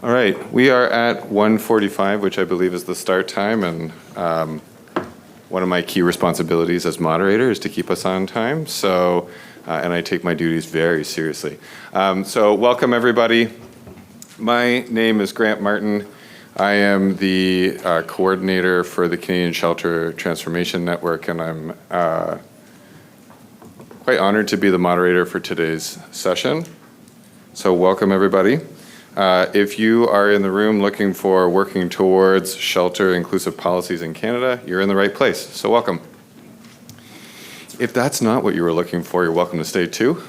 All right, we are at 1:45, which I believe is the start time, and one of my key responsibilities as moderator is to keep us on time. So, and I take my duties very seriously. So welcome everybody. My name is Grant Martin. I am the coordinator for the Canadian Shelter Transformation Network, and I'm quite honored to be the moderator for today's session. So welcome everybody. If you are in the room looking for working towards shelter inclusive policies in Canada, you're in the right place, so welcome. If that's not what you were looking for, you're welcome to stay too.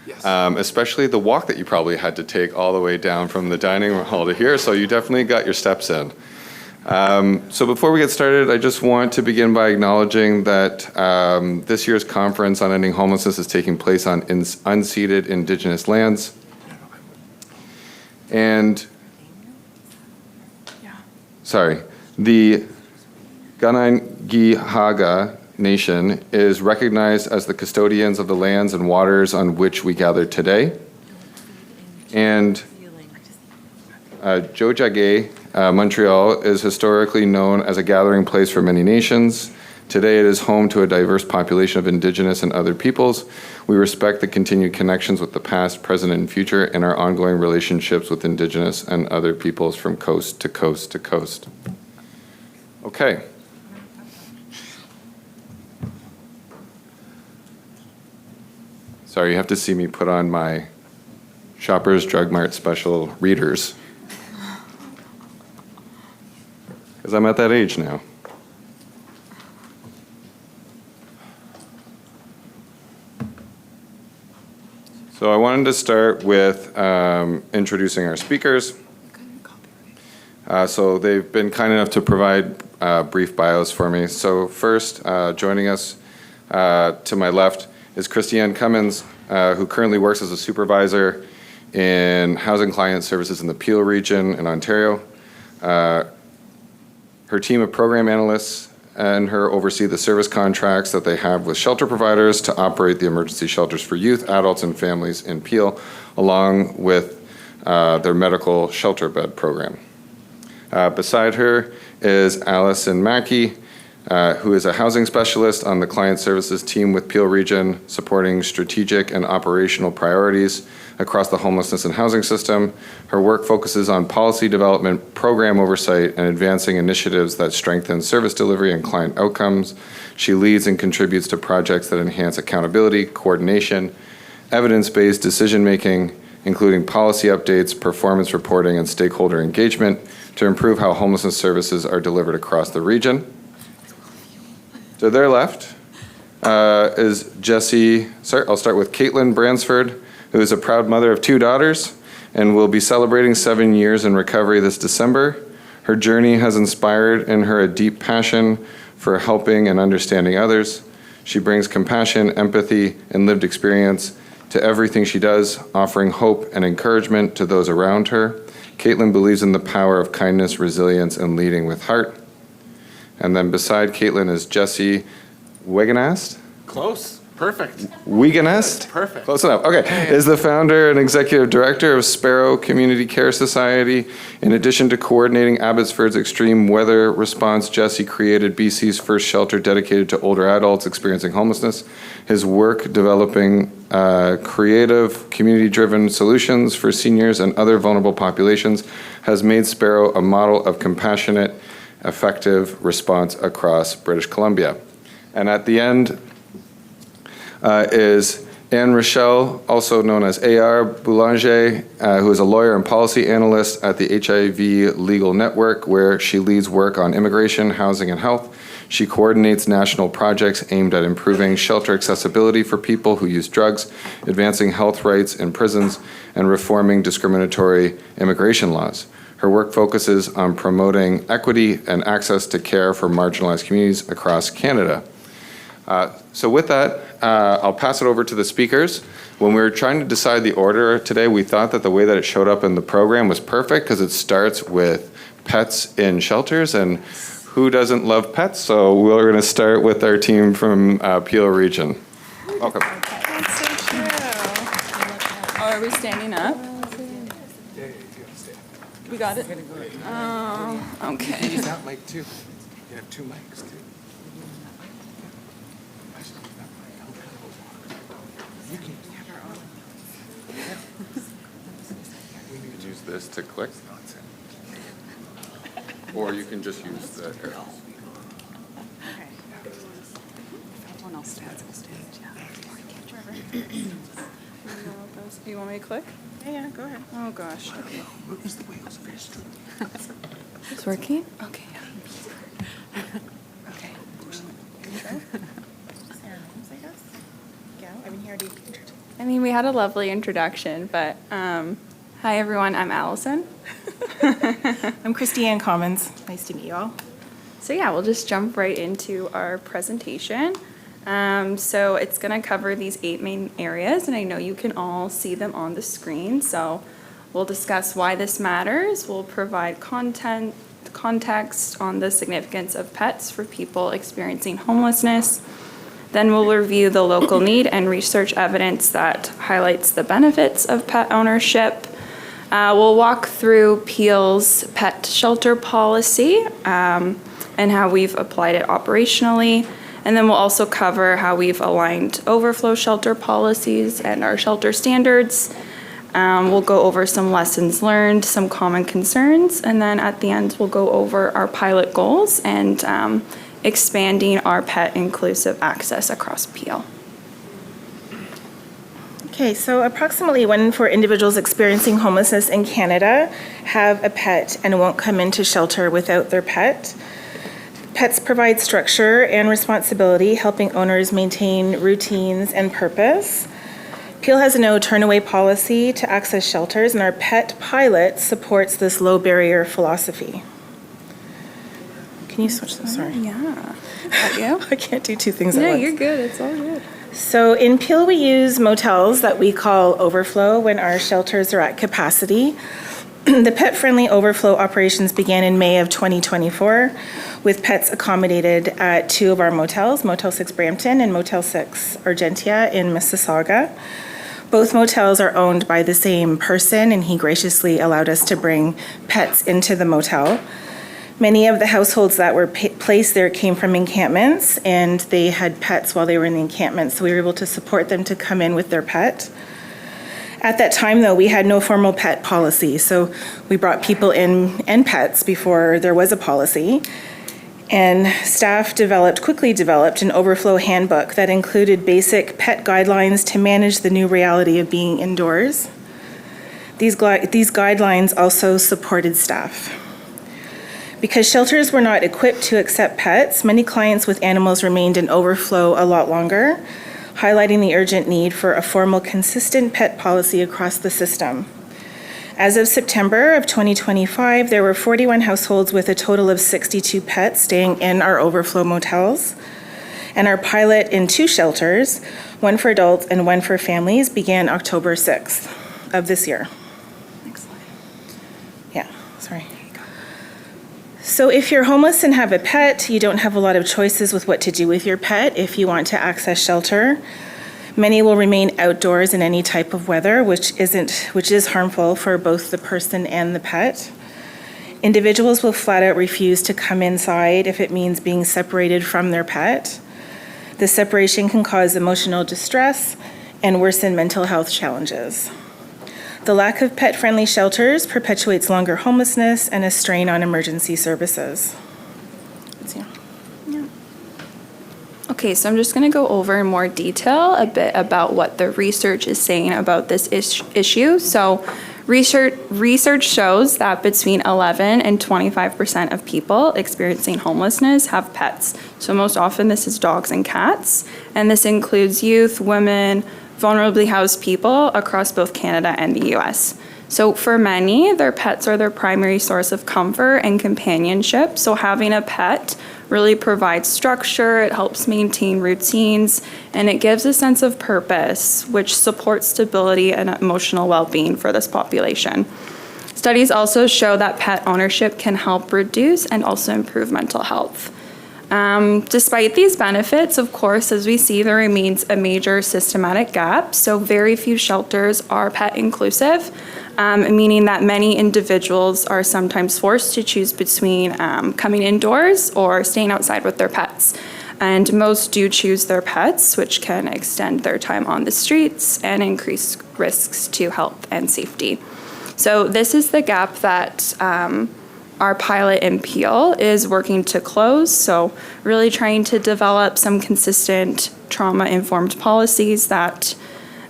Yes. Especially the walk that you probably had to take all the way down from the dining room hall to here, so you definitely got your steps in. So before we get started, I just want to begin by acknowledging that this year's conference on ending homelessness is taking place on unceded Indigenous lands. And, the Ganangihaga Nation is recognized as the custodians of the lands and waters on which we gather today. And Jojage, Montreal, is historically known as a gathering place for many nations. Today it is home to a diverse population of Indigenous and other peoples. We respect the continued connections with the past, present, and future, and our ongoing relationships with Indigenous and other peoples from coast to coast to coast. Okay. Sorry, you have to see me put on my Shoppers Drug Mart special readers, because I'm at that age now. So I wanted to start with introducing our speakers. So they've been kind enough to provide brief bios for me. So first, joining us to my left is Christiane Cummins, who currently works as a supervisor in housing client services in the Peel region in Ontario. Her team of program analysts and her oversee the service contracts that they have with shelter providers to operate the emergency shelters for youth, adults, and families in Peel, along with their medical shelter bed program. Beside her is Allison Mackey, who is a housing specialist on the client services team with Peel Region, supporting strategic and operational priorities across the homelessness and housing system. Her work focuses on policy development, program oversight, and advancing initiatives that strengthen service delivery and client outcomes. She leads and contributes to projects that enhance accountability, coordination, evidence-based decision-making, including policy updates, performance reporting, and stakeholder engagement to improve how homelessness services are delivered across the region. To their left is I'll start with Caitlin Bransford, who is a proud mother of 2 daughters and will be celebrating 7 years in recovery this December. Her journey has inspired in her a deep passion for helping and understanding others. She brings compassion, empathy, and lived experience to everything she does, offering hope and encouragement to those around her. Caitlin believes in the power of kindness, resilience, and leading with heart. And then beside Caitlin is Jesse Wegenast. Close. Perfect. Wegenast? Perfect. Close enough. Okay. Is the founder and executive director of Sparrow Community Care Society. In addition to coordinating Abbotsford's extreme weather response, Jesse created BC's first shelter dedicated to older adults experiencing homelessness. His work developing creative, community-driven solutions for seniors and other vulnerable populations has made Sparrow a model of compassionate, effective response across British Columbia. And at the end is Anne Rochelle, also known as A.R. Boulanger, who is a lawyer and policy analyst at the HIV Legal Network, where she leads work on immigration, housing, and health. She coordinates national projects aimed at improving shelter accessibility for people who use drugs, advancing health rights in prisons, and reforming discriminatory immigration laws. Her work focuses on promoting equity and access to care for marginalized communities across Canada. So with that, I'll pass it over to the speakers. When we were trying to decide the order today, we thought that the way that it showed up in the program was perfect because it starts with pets in shelters, and who doesn't love pets? So we're going to start with our team from Peel Region. Welcome. That's so true. Oh, are we standing up? We got it? Okay. Use that mic too. You have two mics too. You can use this to click. Or you can just use the arrows. Someone else stands on stage, Do you want me to click? Yeah, go ahead. Oh, gosh. Okay. Is the wheels of history. It's working? Okay, yeah. Okay. I mean, we had a lovely introduction, but hi, everyone. I'm Allison. I'm Christiane Commons. Nice to meet you all. So yeah, we'll just jump right into our presentation. So it's going to cover these 8 main areas, and I know you can all see them on the screen. So we'll discuss why this matters. We'll provide context on the significance of pets for people experiencing homelessness. Then we'll review the local need and research evidence that highlights the benefits of pet ownership. We'll walk through Peel's pet shelter policy and how we've applied it operationally. And then we'll also cover how we've aligned overflow shelter policies and our shelter standards. We'll go over some lessons learned, some common concerns, and then at the end we'll go over our pilot goals and expanding our pet inclusive access across Peel. Okay, so approximately 1 in 4 individuals experiencing homelessness in Canada have a pet and won't come into shelter without their pet. Pets provide structure and responsibility, helping owners maintain routines and purpose. Peel has a no turn-away policy to access shelters, and our pet pilot supports this low barrier philosophy. Can you switch this? Sorry. Yeah. Got you? I can't do 2 things at No, once. you're good. It's all good. So in Peel, we use motels that we call overflow when our shelters are at capacity. The pet-friendly overflow operations began in May of 2024 with pets accommodated at 2 of our motels, Motel 6 Brampton and Motel 6 Argentia in Mississauga. Both motels are owned by the same person, and he graciously allowed us to bring pets into the motel. Many of the households that were placed there came from encampments, and they had pets while they were in the encampments, so we were able to support them to come in with their pet. At that time, though, we had no formal pet policy, so we brought people in and pets before there was a policy. And staff quickly developed an overflow handbook that included basic pet guidelines to manage the new reality of being indoors. These guidelines also supported staff. Because shelters were not equipped to accept pets, many clients with animals remained in overflow a lot longer, highlighting the urgent need for a formal, consistent pet policy across the system. As of September of 2025, there were 41 households with a total of 62 pets staying in our overflow motels. And our pilot in 2 shelters, 1 for adults and 1 for families, began October 6th of this year. Excellent. Yeah, sorry. So if you're homeless and have a pet, you don't have a lot of choices with what to do with your pet if you want to access shelter. Many will remain outdoors in any type of weather, which is harmful for both the person and the pet. Individuals will flat out refuse to come inside if it means being separated from their pet. The separation can cause emotional distress and worsen mental health challenges. The lack of pet-friendly shelters perpetuates longer homelessness and a strain on emergency services. Okay, so I'm just going to go over in more detail a bit about what the research is saying about this issue. So research shows that between 11 and 25% of people experiencing homelessness have pets. So most often this is dogs and cats, and this includes youth, women, vulnerably housed people across both Canada and the US. So for many, their pets are their primary source of comfort and companionship. So having a pet really provides structure, it helps maintain routines, and it gives a sense of purpose, which supports stability and emotional well-being for this population. Studies also show that pet ownership can help reduce and also improve mental health. Despite these benefits, of course, as we see, there remains a major systematic gap. So very few shelters are pet inclusive. meaning that many individuals are sometimes forced to choose between coming indoors or staying outside with their pets. And most do choose their pets, which can extend their time on the streets and increase risks to health and safety. So this is the gap that our pilot in Peel is working to close. So really trying to develop some consistent trauma-informed policies that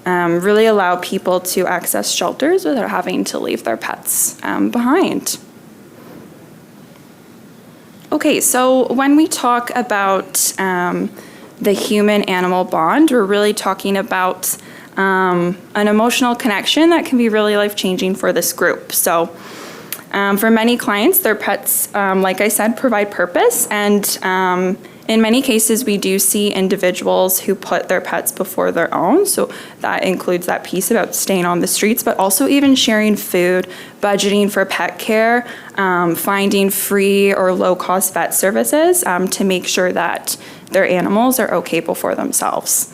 really allow people to access shelters without having to leave their pets behind. Okay, so when we talk about the human-animal bond, we're really talking about an emotional connection that can be really life-changing for this group. So for many clients, their pets, like I said, provide purpose, and in many cases, we do see individuals who put their pets before their own. So that includes that piece about staying on the streets, but also even sharing food, budgeting for pet care, finding free or low-cost vet services to make sure that their animals are okay before themselves.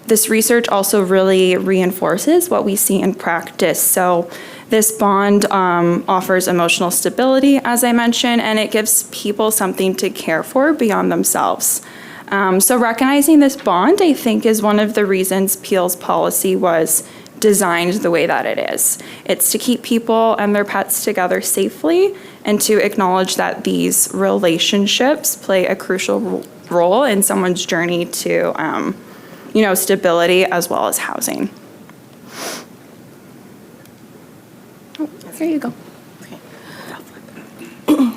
This research also really reinforces what we see in practice. So this bond offers emotional stability, as I mentioned, and it gives people something to care for beyond themselves. So recognizing this bond, I think, is one of the reasons Peel's policy was designed the way that it is. It's to keep people and their pets together safely and to acknowledge that these relationships play a crucial role in someone's journey to stability as well as housing. Oh, there you go.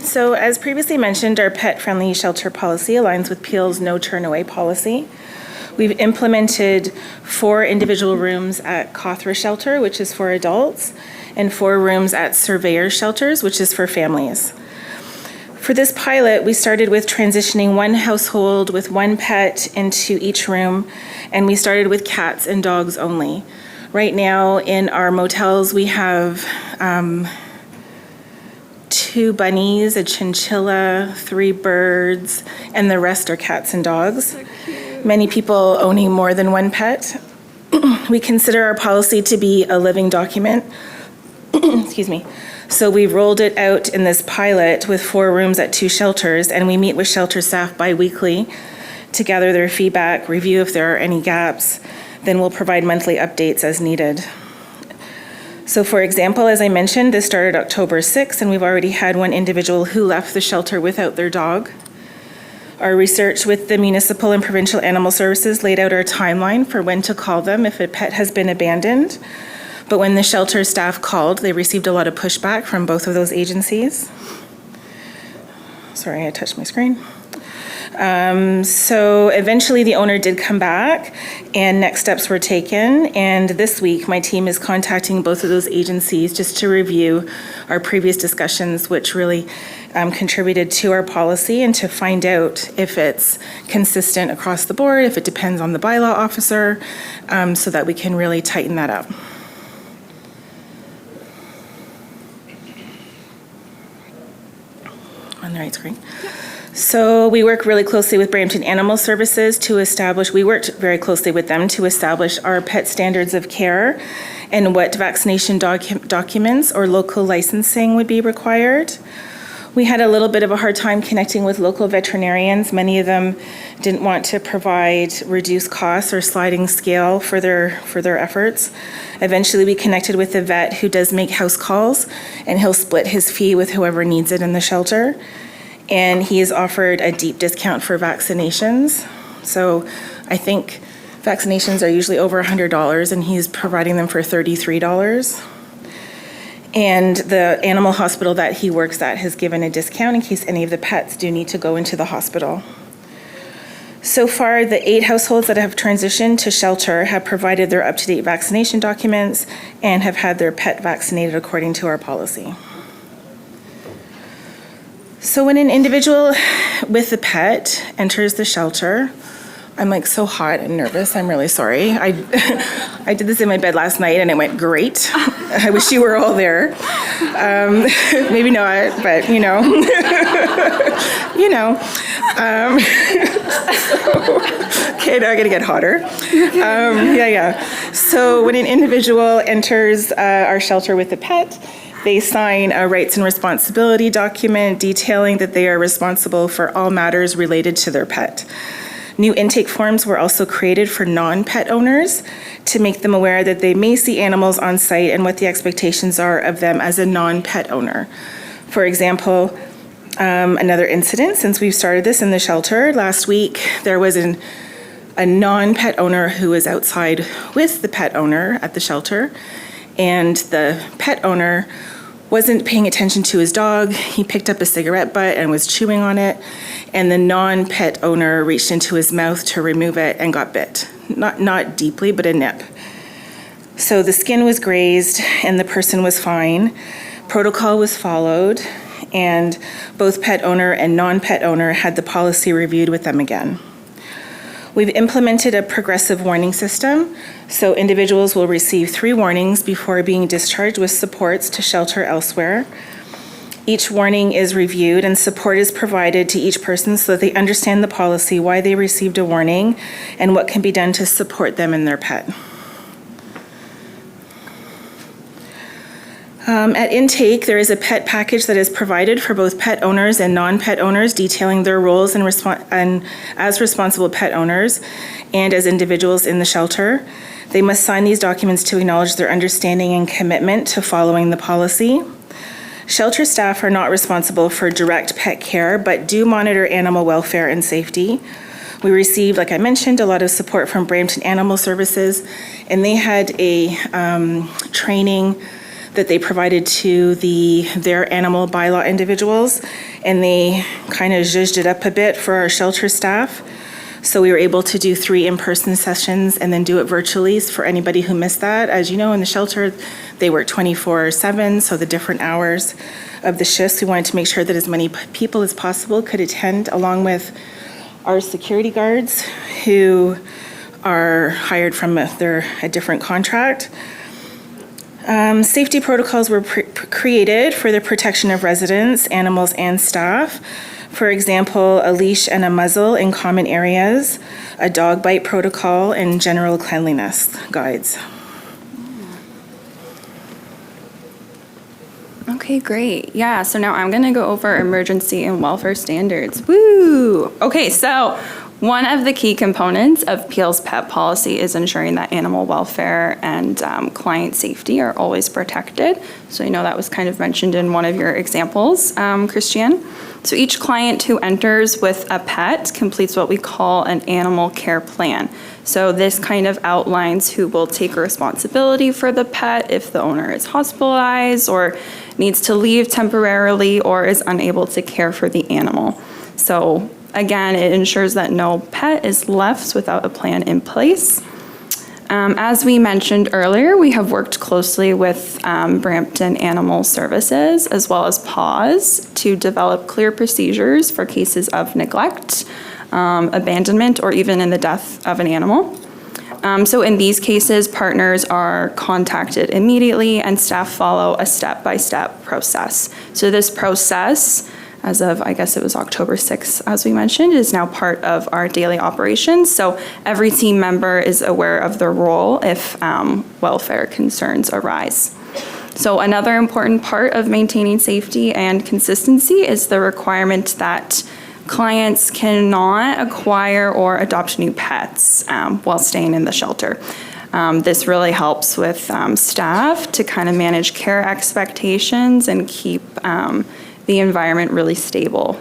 So as previously mentioned, our pet-friendly shelter policy aligns with Peel's no turn away policy. We've implemented 4 individual rooms at Cawthra Shelter, which is for adults, and 4 rooms at Surveyor Shelters, which is for families. For this pilot, we started with transitioning one household with 1 pet into each room, and we started with cats and dogs only. Right now in our motels, we have 2 bunnies, a chinchilla, 3 birds, and the rest are cats and dogs. So many people owning more than 1 pet. We consider our policy to be a living document. Excuse me. So we've rolled it out in this pilot with 4 rooms at 2 shelters, and we meet with shelter staff bi-weekly to gather their feedback, review if there are any gaps. Then we'll provide monthly updates as needed. So for example, as I mentioned, this started October 6th, and we've already had 1 individual who left the shelter without their dog. Our research with the municipal and provincial animal services laid out our timeline for when to call them if a pet has been abandoned. But when the shelter staff called, they received a lot of pushback from both of those agencies. Sorry, I touched my screen. So eventually the owner did come back and next steps were taken. And this week, my team is contacting both of those agencies just to review our previous discussions, which really contributed to our policy, and to find out if it's consistent across the board, if it depends on the bylaw officer, so that we can really tighten that up. On the right screen. So we work really closely with Brampton Animal Services to establish, we worked very closely with them to establish our pet standards of care and what vaccination documents or local licensing would be required. We had a little bit of a hard time connecting with local veterinarians. Many of them didn't want to provide reduced costs or sliding scale for their efforts. Eventually, we connected with a vet who does make house calls, and he'll split his fee with whoever needs it in the shelter. And he has offered a deep discount for vaccinations. So I think vaccinations are usually over $100, and he's providing them for $33. And the animal hospital that he works at has given a discount in case any of the pets do need to go into the hospital. So far, the 8 households that have transitioned to shelter have provided their up-to-date vaccination documents and have had their pet vaccinated according to our policy. So when an individual with a pet enters the shelter, I'm like so hot and nervous. I'm really sorry. I did this in my bed last night and it went great. I wish you were all there. Maybe not, but you know. Okay, now I'm gonna get hotter. So when an individual enters our shelter with a pet, they sign a rights and responsibility document detailing that they are responsible for all matters related to their pet. New intake forms were also created for non-pet owners to make them aware that they may see animals on site and what the expectations are of them as a non-pet owner. For example, another incident since we've started this in the shelter, last week there was a non-pet owner who was outside with the pet owner at the shelter, and the pet owner wasn't paying attention to his dog. He picked up a cigarette butt and was chewing on it, and the non-pet owner reached into his mouth to remove it and got bit. Not deeply, but a nip. So the skin was grazed and the person was fine. Protocol was followed, and both pet owner and non-pet owner had the policy reviewed with them again. We've implemented a progressive warning system, so individuals will receive 3 warnings before being discharged with supports to shelter elsewhere. Each warning is reviewed and support is provided to each person so that they understand the policy, why they received a warning, and what can be done to support them and their pet. At intake, there is a pet package that is provided for both pet owners and non-pet owners, detailing their roles and as responsible pet owners and as individuals in the shelter. They must sign these documents to acknowledge their understanding and commitment to following the policy. Shelter staff are not responsible for direct pet care, but do monitor animal welfare and safety. We received, like I mentioned, a lot of support from Brampton Animal Services, and they had a training that they provided to their animal bylaw individuals, and they kind of zhuzhed it up a bit for our shelter staff. So we were able to do 3 in-person sessions and then do it virtually for anybody who missed that. As you know, in the shelter, they work 24/7, so the different hours of the shifts, we wanted to make sure that as many people as possible could attend, along with our security guards who are hired from a different contract. Safety protocols were created for the protection of residents, animals, and staff. For example, a leash and a muzzle in common areas, a dog bite protocol, and general cleanliness guides. Okay, great. Yeah, so now I'm gonna go over emergency and welfare standards. Woo! Okay, so one of the key components of Peel's pet policy is ensuring that animal welfare and client safety are always protected. So I know that was kind of mentioned in one of your examples, Christiane. So each client who enters with a pet completes what we call an animal care plan. So this kind of outlines who will take responsibility for the pet if the owner is hospitalized or needs to leave temporarily or is unable to care for the animal. So again, it ensures that no pet is left without a plan in place. As we mentioned earlier, we have worked closely with Brampton Animal Services as well as PAWS to develop clear procedures for cases of neglect, abandonment, or even in the death of an animal. So in these cases, partners are contacted immediately and staff follow a step-by-step process. So this process, as of, I guess it was October 6th, as we mentioned, is now part of our daily operations. So every team member is aware of their role if welfare concerns arise. So another important part of maintaining safety and consistency is the requirement that clients cannot acquire or adopt new pets while staying in the shelter. This really helps with staff to kind of manage care expectations and keep the environment really stable.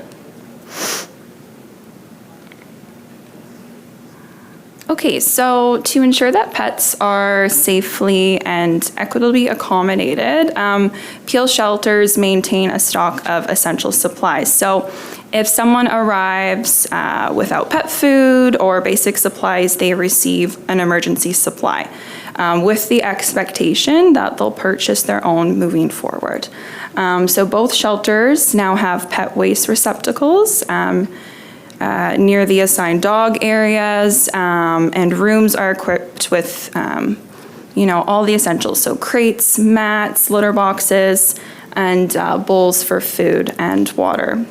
Okay, so to ensure that pets are safely and equitably accommodated, Peel shelters maintain a stock of essential supplies. So if someone arrives without pet food or basic supplies, they receive an emergency supply with the expectation that they'll purchase their own moving forward. So both shelters now have pet waste receptacles near the assigned dog areas, and rooms are equipped with, all the essentials. So crates, mats, litter boxes, and bowls for food and water.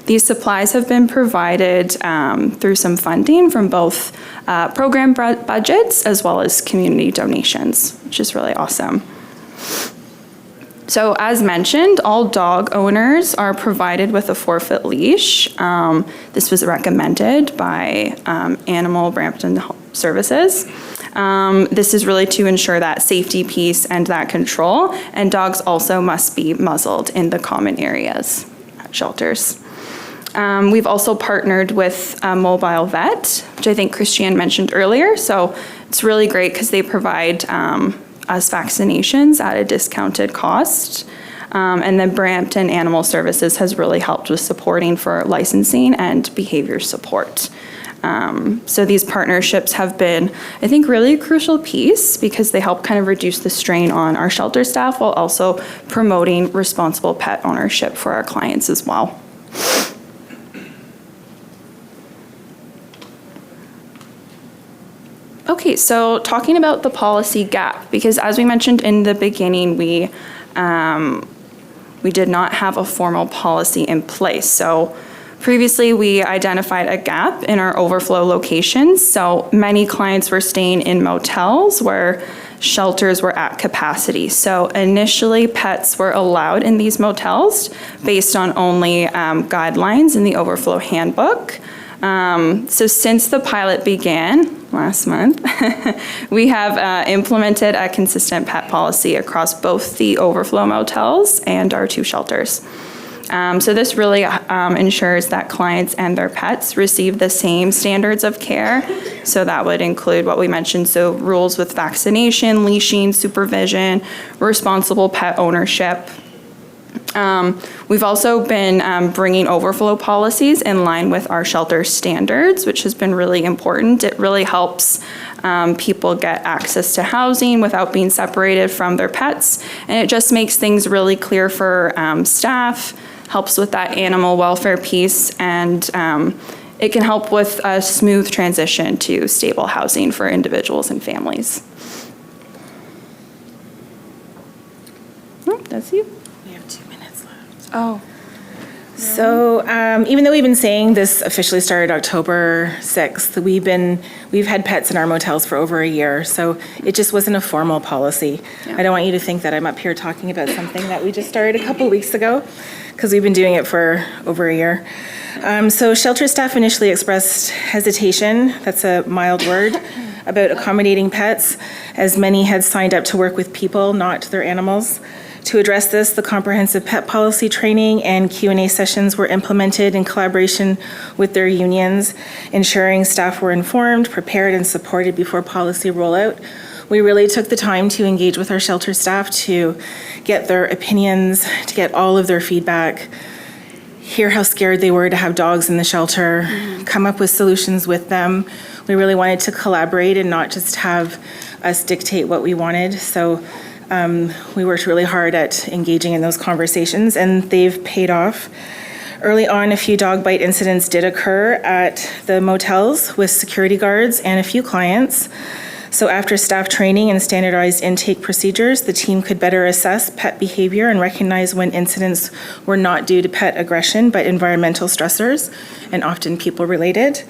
These supplies have been provided through some funding from both program budgets as well as community donations, which is really awesome. So as mentioned, all dog owners are provided with a 4-foot leash. This was recommended by Animal Brampton Services. This is really to ensure that safety piece and that control, and dogs also must be muzzled in the common areas at shelters. We've also partnered with a mobile vet, which I think Christiane mentioned earlier. So it's really great because they provide us vaccinations at a discounted cost. And then Brampton Animal Services has really helped with supporting for licensing and behavior support. So these partnerships have been, I think, really a crucial piece because they help kind of reduce the strain on our shelter staff while also promoting responsible pet ownership for our clients as well. Okay, so talking about the policy gap, because as we mentioned in the beginning, we did not have a formal policy in place. So previously, we identified a gap in our overflow locations. So many clients were staying in motels where shelters were at capacity. So initially, pets were allowed in these motels based on only guidelines in the overflow handbook. So since the pilot began last month, we have implemented a consistent pet policy across both the overflow motels and our 2 shelters. So this really ensures that clients and their pets receive the same standards of care. So that would include what we mentioned, so rules with vaccination, leashing, supervision, responsible pet ownership. We've also been bringing overflow policies in line with our shelter standards, which has been really important. It really helps people get access to housing without being separated from their pets, and it just makes things really clear for staff, helps with that animal welfare piece, and it can help with a smooth transition to stable housing for individuals and families. Oh, that's you. We have 2 minutes left. Oh. So even though we've been saying this officially started October 6th, we've had pets in our motels for over a year, so it just wasn't a formal policy. Yeah. I don't want you to think that I'm up here talking about something that we just started a couple weeks ago, because we've been doing it for over a year. So shelter staff initially expressed hesitation, that's a mild word, about accommodating pets, as many had signed up to work with people, not their animals. To address this, the comprehensive pet policy training and Q&A sessions were implemented in collaboration with their unions, ensuring staff were informed, prepared, and supported before policy rollout. We really took the time to engage with our shelter staff to get their opinions, to get all of their feedback, hear how scared they were to have dogs in the shelter, come up with solutions with them. We really wanted to collaborate and not just have us dictate what we wanted. So we worked really hard at engaging in those conversations, and they've paid off. Early on, a few dog bite incidents did occur at the motels with security guards and a few clients. So after staff training and standardized intake procedures, the team could better assess pet behavior and recognize when incidents were not due to pet aggression, but environmental stressors, and often people-related.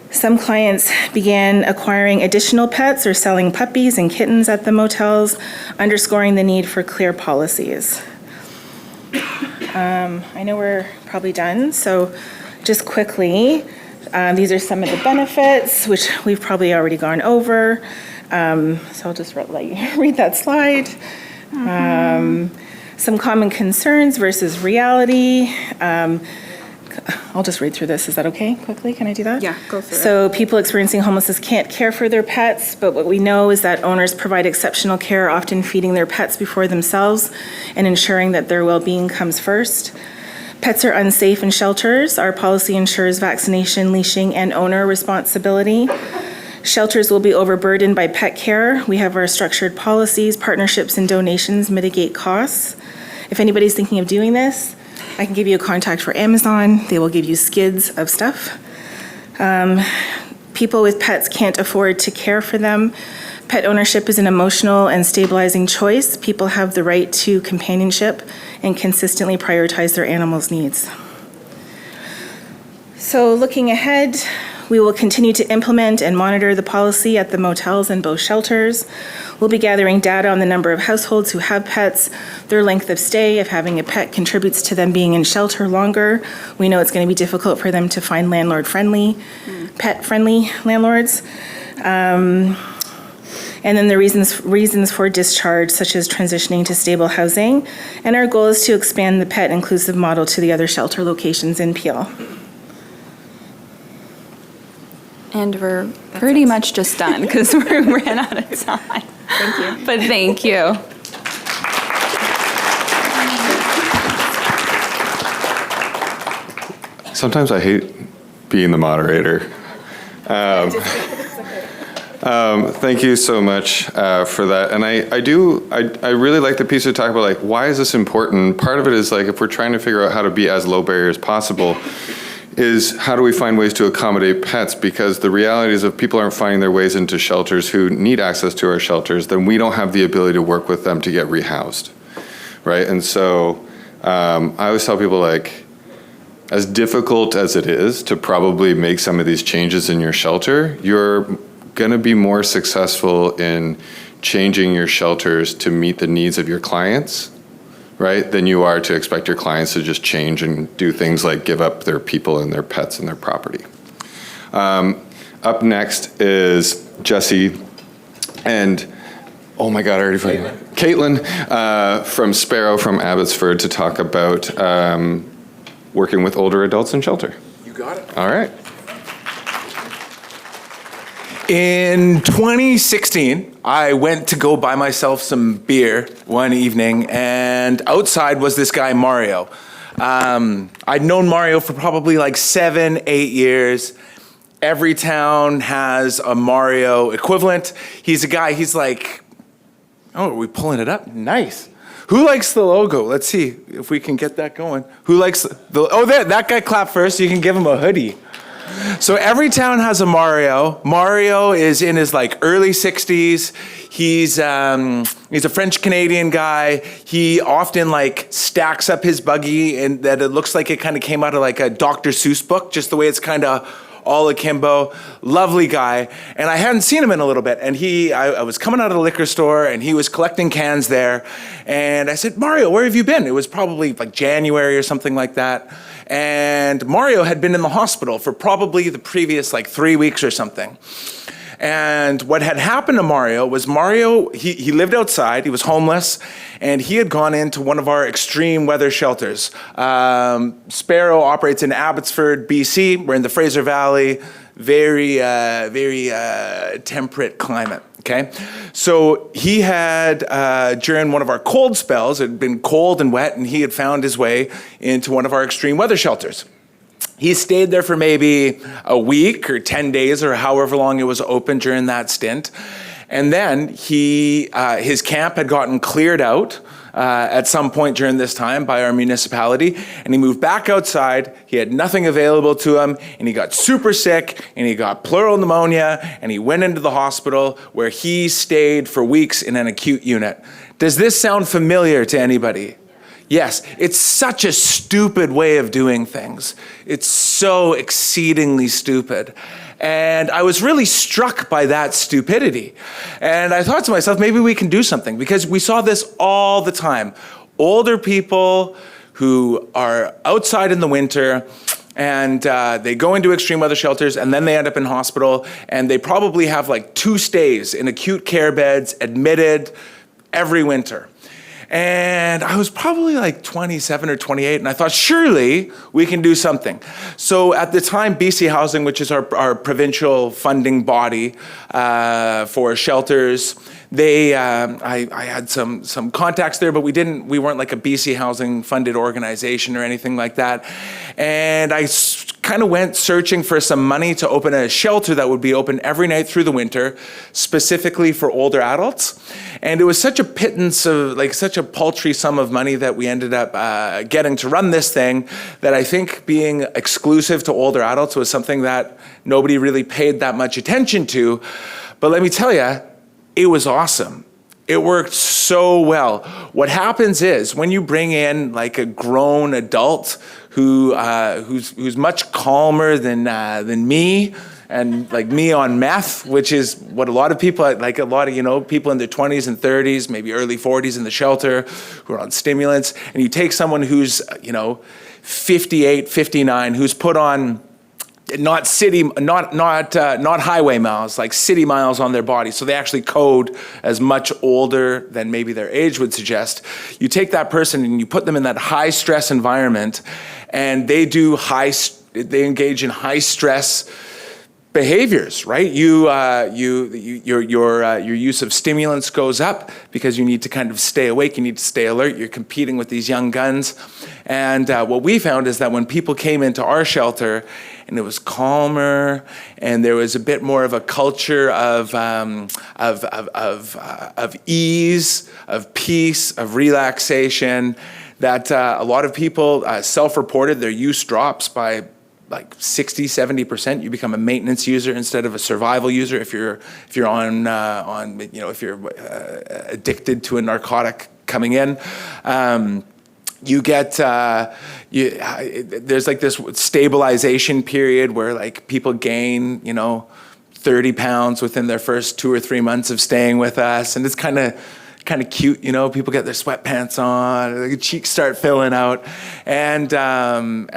Some clients began acquiring additional pets or selling puppies and kittens at the motels, underscoring the need for clear policies. I know we're probably done, so just quickly, these are some of the benefits, which we've probably already gone over. So I'll just let you read that slide. Some common concerns versus reality. I'll just read through this. Is that okay? Quickly, can I do that? Yeah, go for it. So people experiencing homelessness can't care for their pets, but what we know is that owners provide exceptional care, often feeding their pets before themselves and ensuring that their well-being comes first. Pets are unsafe in shelters. Our policy ensures vaccination, leashing, and owner responsibility. Shelters will be overburdened by pet care. We have our structured policies, partnerships, and donations mitigate costs. If anybody's thinking of doing this, I can give you a contact for Amazon. They will give you skids of stuff. People with pets can't afford to care for them. Pet ownership is an emotional and stabilizing choice. People have the right to companionship and consistently prioritize their animals' needs. So looking ahead, we will continue to implement and monitor the policy at the motels and both shelters. We'll be gathering data on the number of households who have pets, their length of stay, if having a pet contributes to them being in shelter longer. We know it's going to be difficult for them to find landlord-friendly, pet-friendly landlords. And then the reasons for discharge, such as transitioning to stable housing. And our goal is to expand the pet-inclusive model to the other shelter locations in Peel. And we're pretty much just done because we ran out of time. Thank you. But thank you. Sometimes I hate being the moderator. Thank you so much for that. And I really like the piece you talk about, like, why is this important? Part of it is, like, if we're trying to figure out how to be as low barrier as possible, is how do we find ways to accommodate pets? Because the reality is if people aren't finding their ways into shelters who need access to our shelters, then we don't have the ability to work with them to get rehoused, right? And so I always tell people, like, as difficult as it is to probably make some of these changes in your shelter, you're going to be more successful in changing your shelters to meet the needs of your clients, right, than you are to expect your clients to just change and do things like give up their people and their pets and their property. Up next is Jesse and, oh my God, I already forgot. Caitlin from Sparrow from Abbotsford to talk about working with older adults in shelter. You got it. All right. In 2016, I went to go buy myself some beer one evening, and outside was this guy, Mario. I'd known Mario for probably like 7-8 years. Every town has a Mario equivalent. He's a guy, he's like, oh, are we pulling it up? Nice. Who likes the logo? Let's see if we can get that going. Who likes that guy clapped first, so you can give him a hoodie. So every town has a Mario. Mario is in his like early 60s. He's a French-Canadian guy. He often like stacks up his buggy and that it looks like it kind of came out of like a Dr. Seuss book, just the way it's kind of all akimbo. Lovely guy. And I hadn't seen him in a little bit. And I was coming out of the liquor store and he was collecting cans there. And I said, Mario, where have you been? It was probably like January or something like that. And Mario had been in the hospital for probably the previous like 3 weeks or something. And what had happened to Mario was he lived outside, he was homeless, and he had gone into one of our extreme weather shelters. Sparrow operates in Abbotsford, BC. We're in the Fraser Valley, very temperate climate. Okay, so he had, during one of our cold spells, it had been cold and wet, and he had found his way into one of our extreme weather shelters. He stayed there for maybe a week or 10 days or however long it was open during that stint. And then his camp had gotten cleared out at some point during this time by our municipality, and he moved back outside. He had nothing available to him, and he got super sick, and he got pleural pneumonia, and he went into the hospital where he stayed for weeks in an acute unit. Does this sound familiar to anybody? Yes, it's such a stupid way of doing things. It's so exceedingly stupid. And I was really struck by that stupidity. And I thought to myself, maybe we can do something, because we saw this all the time. Older people who are outside in the winter and they go into extreme weather shelters and then they end up in hospital and they probably have like 2 stays in acute care beds, admitted every winter. And I was probably like 27 or 28, and I thought, surely we can do something. So at the time, BC Housing, which is our provincial funding body for shelters, I had some contacts there, but we weren't like a BC Housing funded organization or anything like that. And I kind of went searching for some money to open a shelter that would be open every night through the winter, specifically for older adults. And it was such a pittance of, like, such a paltry sum of money that we ended up getting to run this thing, that I think being exclusive to older adults was something that nobody really paid that much attention to. But let me tell you, it was awesome. It worked so well. What happens is when you bring in like a grown adult who's much calmer than me, and like me on meth, which is what a lot of people, like a lot of, people in their 20s and 30s, maybe early 40s in the shelter who are on stimulants, and you take someone who's, 58, 59, who's put on not highway miles, like city miles on their body. So they actually code as much older than maybe their age would suggest. You take that person and you put them in that high stress environment, and they engage in high stress behaviors, right? Your use of stimulants goes up because you need to kind of stay awake, you need to stay alert, you're competing with these young guns. And what we found is that when people came into our shelter and it was calmer and there was a bit more of a culture of ease, of peace, of relaxation, that a lot of people self-reported their use drops by like 60, 70%. You become a maintenance user instead of a survival user if you're addicted to a narcotic coming in. You get there's like this stabilization period where like people gain 30 pounds within their first 2 or 3 months of staying with us, and it's kind of cute, people get their sweatpants on, their cheeks start filling out, and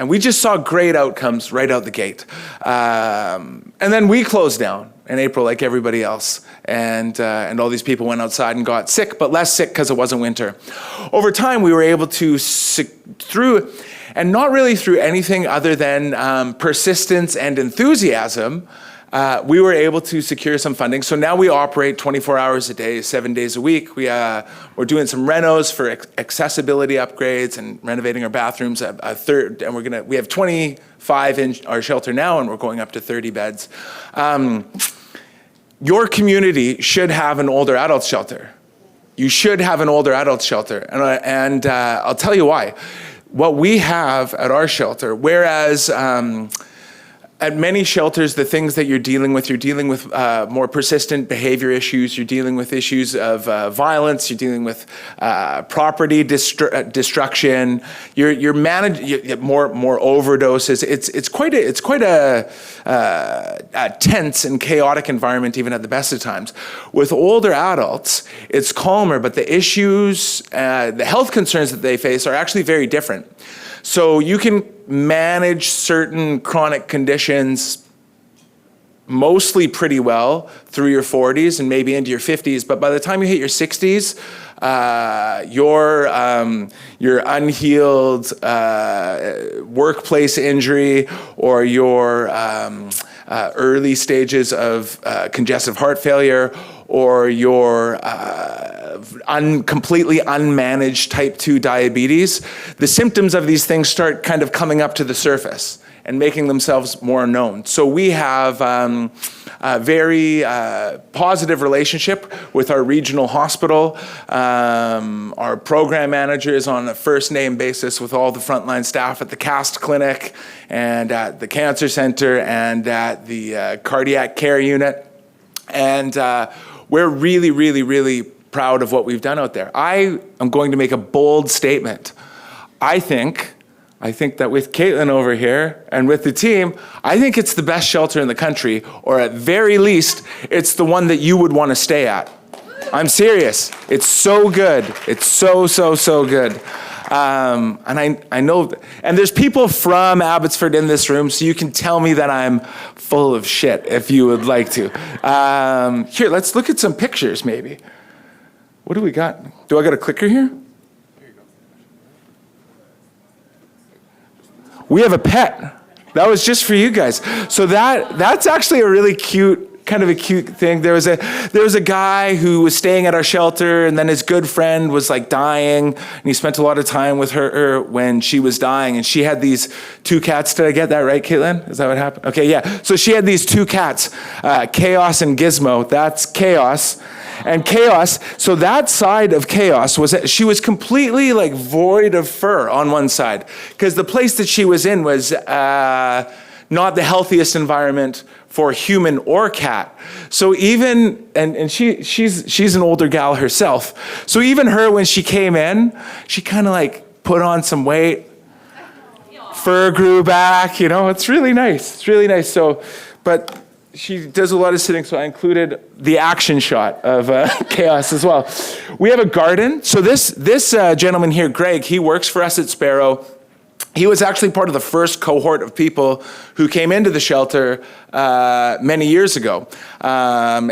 we just saw great outcomes right out the gate. And then we closed down in April like everybody else, and all these people went outside and got sick, but less sick because it wasn't winter. Over time, we were able to, through, and not really through anything other than persistence and enthusiasm, we were able to secure some funding. So now we operate 24 hours a day, 7 days a week. We're doing some renos for accessibility upgrades and renovating our bathrooms. And we have 25 in our shelter now, and we're going up to 30 beds. Your community should have an older adult shelter. You should have an older adult shelter, and I'll tell you why. What we have at our shelter, whereas at many shelters, the things that you're dealing with more persistent behavior issues, you're dealing with issues of violence, you're dealing with property destruction, you're managing more overdoses. It's quite a tense and chaotic environment even at the best of times. With older adults, it's calmer, but the issues, the health concerns that they face are actually very different. So you can manage certain chronic conditions mostly pretty well through your 40s and maybe into your 50s, but by the time you hit your 60s, your unhealed workplace injury or your early stages of congestive heart failure or your completely unmanaged type 2 diabetes, the symptoms of these things start kind of coming up to the surface and making themselves more known. So we have a very positive relationship with our regional hospital. Our program manager is on a first name basis with all the frontline staff at the CAST clinic and at the cancer center and at the cardiac care unit. And we're really, really, really proud of what we've done out there. I am going to make a bold statement. I think that with Caitlin over here and with the team, I think it's the best shelter in the country, or at very least, it's the one that you would want to stay at. I'm serious. It's so good. It's so good. And I know, and there's people from Abbotsford in this room, so you can tell me that I'm full of shit if you would like to. Here, let's look at some pictures maybe. What do we got? Do I got a clicker here? We have a pet. That was just for you guys. So that's actually a really cute thing. There was a guy who was staying at our shelter, and then his good friend was like dying, and he spent a lot of time with her when she was dying, and she had these 2 cats. Did I get that right, Caitlin? Is that what happened? Okay, yeah. So she had these 2 cats, Chaos and Gizmo. That's Chaos. And Chaos, so that side of Chaos was that she was completely like void of fur on one side, because the place that she was in was not the healthiest environment for human or cat. So even, and she's an older gal herself. So even her, when she came in, she kind of like put on some weight, fur grew back, it's really nice. It's really nice. So, but she does a lot of sitting, so I included the action shot of Chaos as well. We have a garden. So this gentleman here, Greg, he works for us at Sparrow. He was actually part of the first cohort of people who came into the shelter many years ago.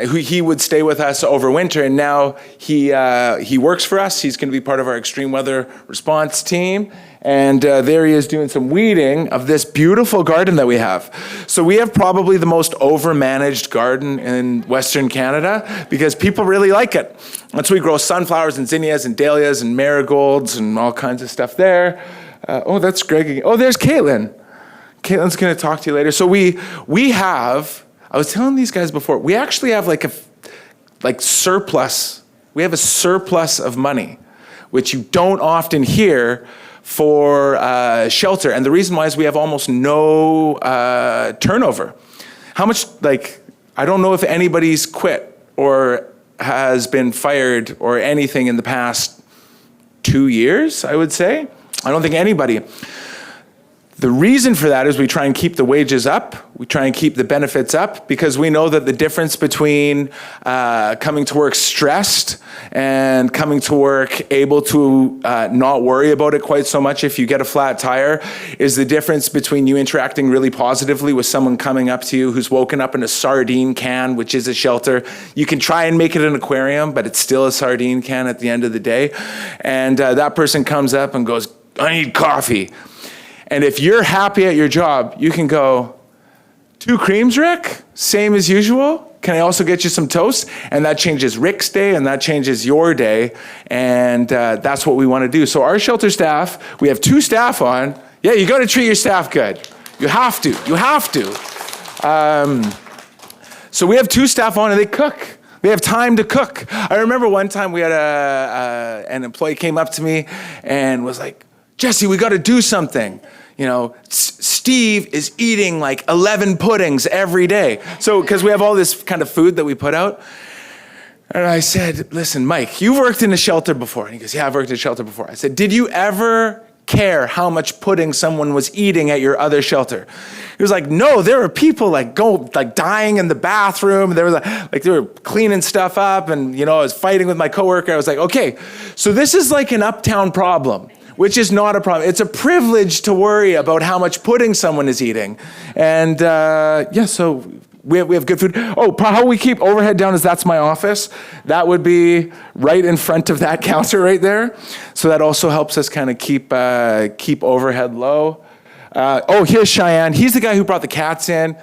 He would stay with us over winter, and now he works for us. He's going to be part of our extreme weather response team. And there he is doing some weeding of this beautiful garden that we have. So we have probably the most overmanaged garden in Western Canada because people really like it. And so we grow sunflowers and zinnias and dahlias and marigolds and all kinds of stuff there. That's Greg. Oh, there's Caitlin. Caitlin's going to talk to you later. So we have, I was telling these guys before, we actually have like surplus. We have a surplus of money, which you don't often hear for shelter. And the reason why is we have almost no turnover. How much, I don't know if anybody's quit or has been fired or anything in the past 2 years, I would say. I don't think anybody. The reason for that is we try and keep the wages up. We try and keep the benefits up because we know that the difference between coming to work stressed and coming to work able to not worry about it quite so much if you get a flat tire is the difference between you interacting really positively with someone coming up to you who's woken up in a sardine can, which is a shelter. You can try and make it an aquarium, but it's still a sardine can at the end of the day. And that person comes up and goes, "I need coffee." And if you're happy at your job, you can go, 2 creams, Rick? Same as usual? Can I also get you some toast? And that changes Rick's day and that changes your day. And that's what we want to do. So our shelter staff, we have 2 staff on. Yeah, you got to treat your staff good. You have to. You have to. So we have 2 staff on and they cook. They have time to cook. I remember one time we had an employee came up to me and was like, "Jesse, we got to do something. Steve is eating like 11 puddings every day." So, because we have all this kind of food that we put out. And I said, "Listen, Mike, you've worked in a shelter before." And he goes, "Yeah, I've worked in a shelter before." I said, "Did you ever care how much pudding someone was eating at your other shelter?" He was like, "No, there were people dying in the bathroom. There was they were cleaning stuff up, and I was fighting with my coworker." I was like, "Okay, so this is like an uptown problem." Which is not a problem. It's a privilege to worry about how much pudding someone is eating. And so we have good food. Oh, how we keep overhead down is that's my office. That would be right in front of that counter right there. So that also helps us kind of keep overhead low. Here's Cheyenne. He's the guy who brought the cats in.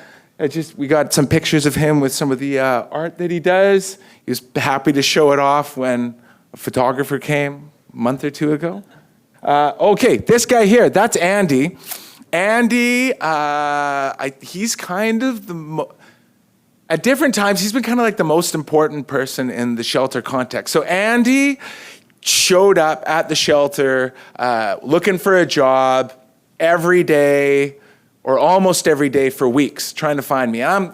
We got some pictures of him with some of the art that he does. He was happy to show it off when a photographer came a month or 2 ago. This guy here, that's Andy. Andy, he's kind of at different times, he's been kind of like the most important person in the shelter context. So Andy showed up at the shelter looking for a job every day or almost every day for weeks, trying to find me. I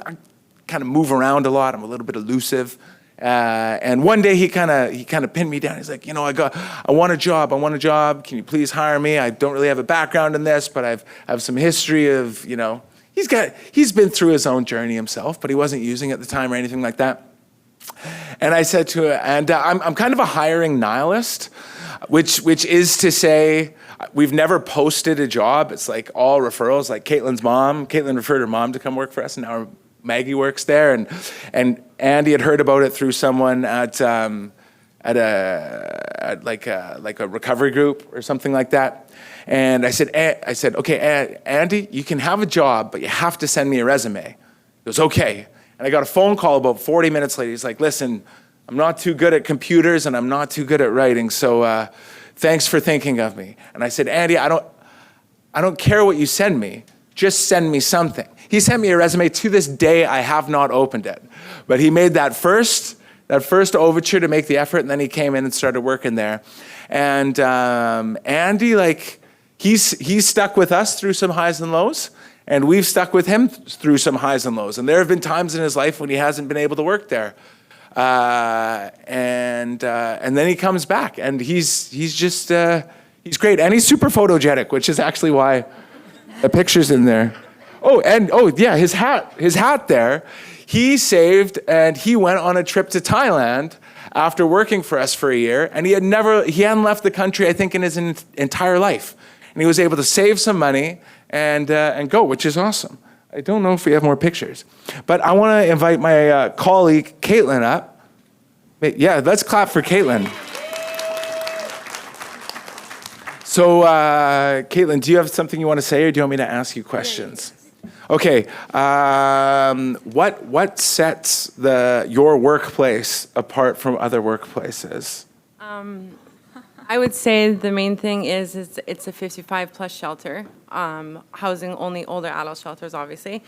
kind of move around a lot. I'm a little bit elusive. And one day he kind of pinned me down. He's like, I want a job. Can you please hire me? I don't really have a background in this, but I have some history of, he's been through his own journey himself, but he wasn't using it at the time or anything like that. And I said to him, and I'm kind of a hiring nihilist, which is to say, we've never posted a job. It's like all referrals, like Caitlin referred her mom to come work for us, and now Maggie works there, and Andy had heard about it through someone at a recovery group or something like that. And I said, "Okay, Andy, you can have a job, but you have to send me a resume." He goes, "Okay." And I got a phone call about 40 minutes later. He's like, "Listen, I'm not too good at computers and I'm not too good at writing, so thanks for thinking of me." And I said, "Andy, I don't care what you send me. Just send me something." He sent me a resume. To this day, I have not opened it. But he made that first overture to make the effort, and then he came in and started working there. And Andy, he's stuck with us through some highs and lows. And we've stuck with him through some highs and lows. And there have been times in his life when he hasn't been able to work there. And then he comes back, and he's just he's great, and he's super photogenic, which is actually why the picture's in there. His hat there. He saved, and he went on a trip to Thailand after working for us for a year, and he hadn't left the country, I think, in his entire life, and he was able to save some money and go, which is awesome. I don't know if we have more pictures, but I want to invite my colleague, Caitlin, up. Yeah, let's clap for Caitlin. So, Caitlin, do you have something you want to say, or do you want me to ask you questions? Okay, what sets your workplace apart from other workplaces? I would say the main thing is it's a 55-plus shelter, housing only older adult shelters, obviously.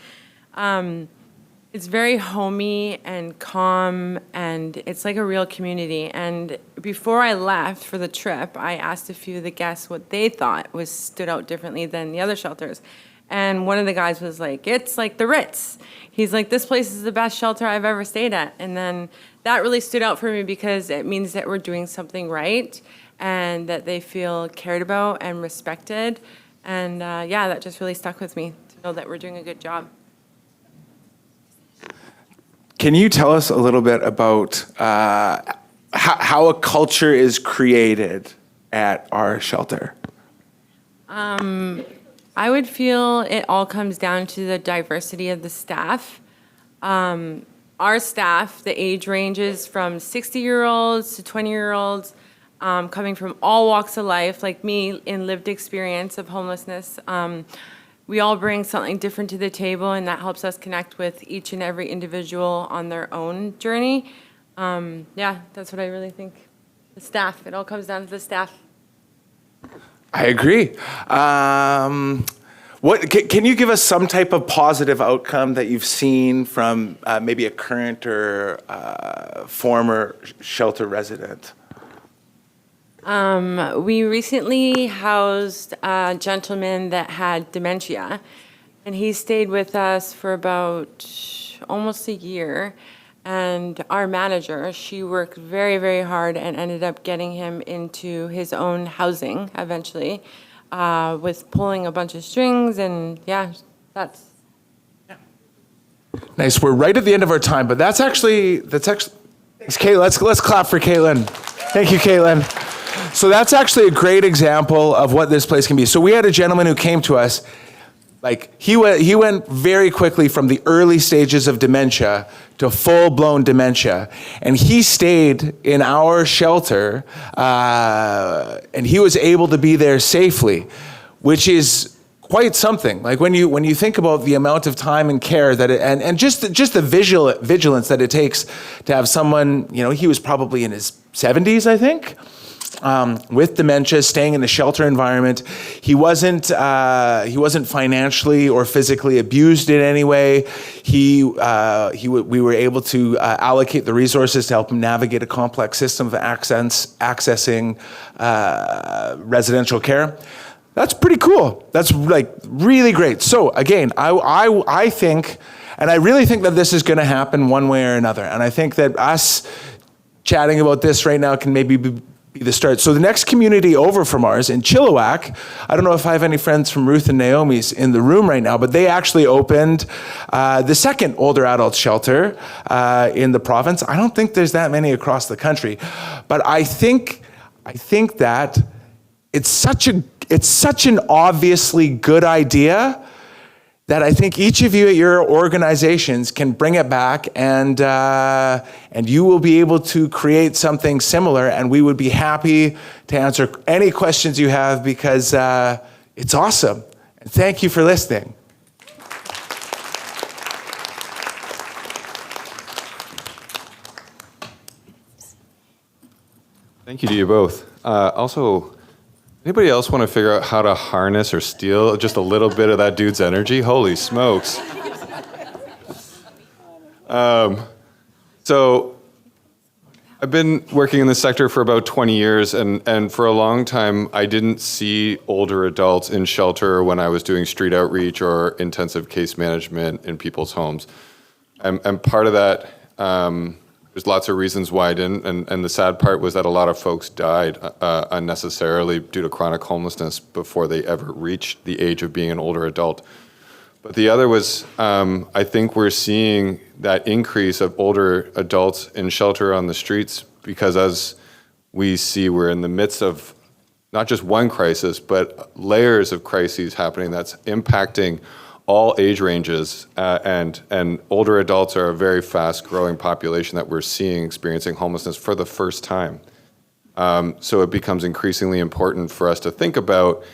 It's very homey and calm, and it's like a real community. And before I left for the trip, I asked a few of the guests what they thought stood out differently than the other shelters. And one of the guys was like, it's like the Ritz. He's like, this place is the best shelter I've ever stayed at. And then that really stood out for me because it means that we're doing something right and that they feel cared about and respected. And that just really stuck with me, to know that we're doing a good job. Can you tell us a little bit about how a culture is created at our shelter? I would feel it all comes down to the diversity of the staff. Our staff, the age ranges from 60-year-olds to 20-year-olds, coming from all walks of life, like me, in lived experience of homelessness. We all bring something different to the table, and that helps us connect with each and every individual on their own journey. That's what I really think. The staff, it all comes down to the staff. I agree. Can you give us some type of positive outcome that you've seen from maybe a current or former shelter resident? We recently housed a gentleman that had dementia, and he stayed with us for about almost a year. And our manager, she worked very, very hard and ended up getting him into his own housing eventually, with pulling a bunch of strings, and that's. Nice. We're right at the end of our time, but that's actually. Thanks, Caitlin. Let's clap for Caitlin. Thank you, Caitlin. So that's actually a great example of what this place can be. So we had a gentleman who came to us. Like, he went very quickly from the early stages of dementia to full-blown dementia. And he stayed in our shelter, and he was able to be there safely, which is quite something. Like, when you think about the amount of time and care that and just the vigilance that it takes to have someone, he was probably in his 70s, I think, with dementia, staying in a shelter environment. He wasn't financially or physically abused in any way. We were able to allocate the resources to help him navigate a complex system of accessing residential care. That's pretty cool. That's like really great. So again, I think, and I really think that this is going to happen one way or another. And I think that us chatting about this right now can maybe be the start. So the next community over from ours in Chilliwack, I don't know if I have any friends from Ruth and Naomi's in the room right now, but they actually opened the second older adult shelter in the province. I don't think there's that many across the country, but I think that it's such an obviously good idea that I think each of you at your organizations can bring it back, and you will be able to create something similar, and we would be happy to answer any questions you have, because it's awesome. And thank you for listening. Thank you to you both. Also, anybody else want to figure out how to harness or steal just a little bit of that dude's energy? Holy smokes. So I've been working in this sector for about 20 years, and for a long time, I didn't see older adults in shelter when I was doing street outreach or intensive case management in people's homes. And part of that, there's lots of reasons why I didn't, and the sad part was that a lot of folks died unnecessarily due to chronic homelessness before they ever reached the age of being an older adult. But the other was, I think we're seeing that increase of older adults in shelter on the streets because as we see, we're in the midst of not just one crisis, but layers of crises happening that's impacting all age ranges. And older adults are a very fast growing population that we're seeing experiencing homelessness for the first time. So it becomes increasingly important for us to think about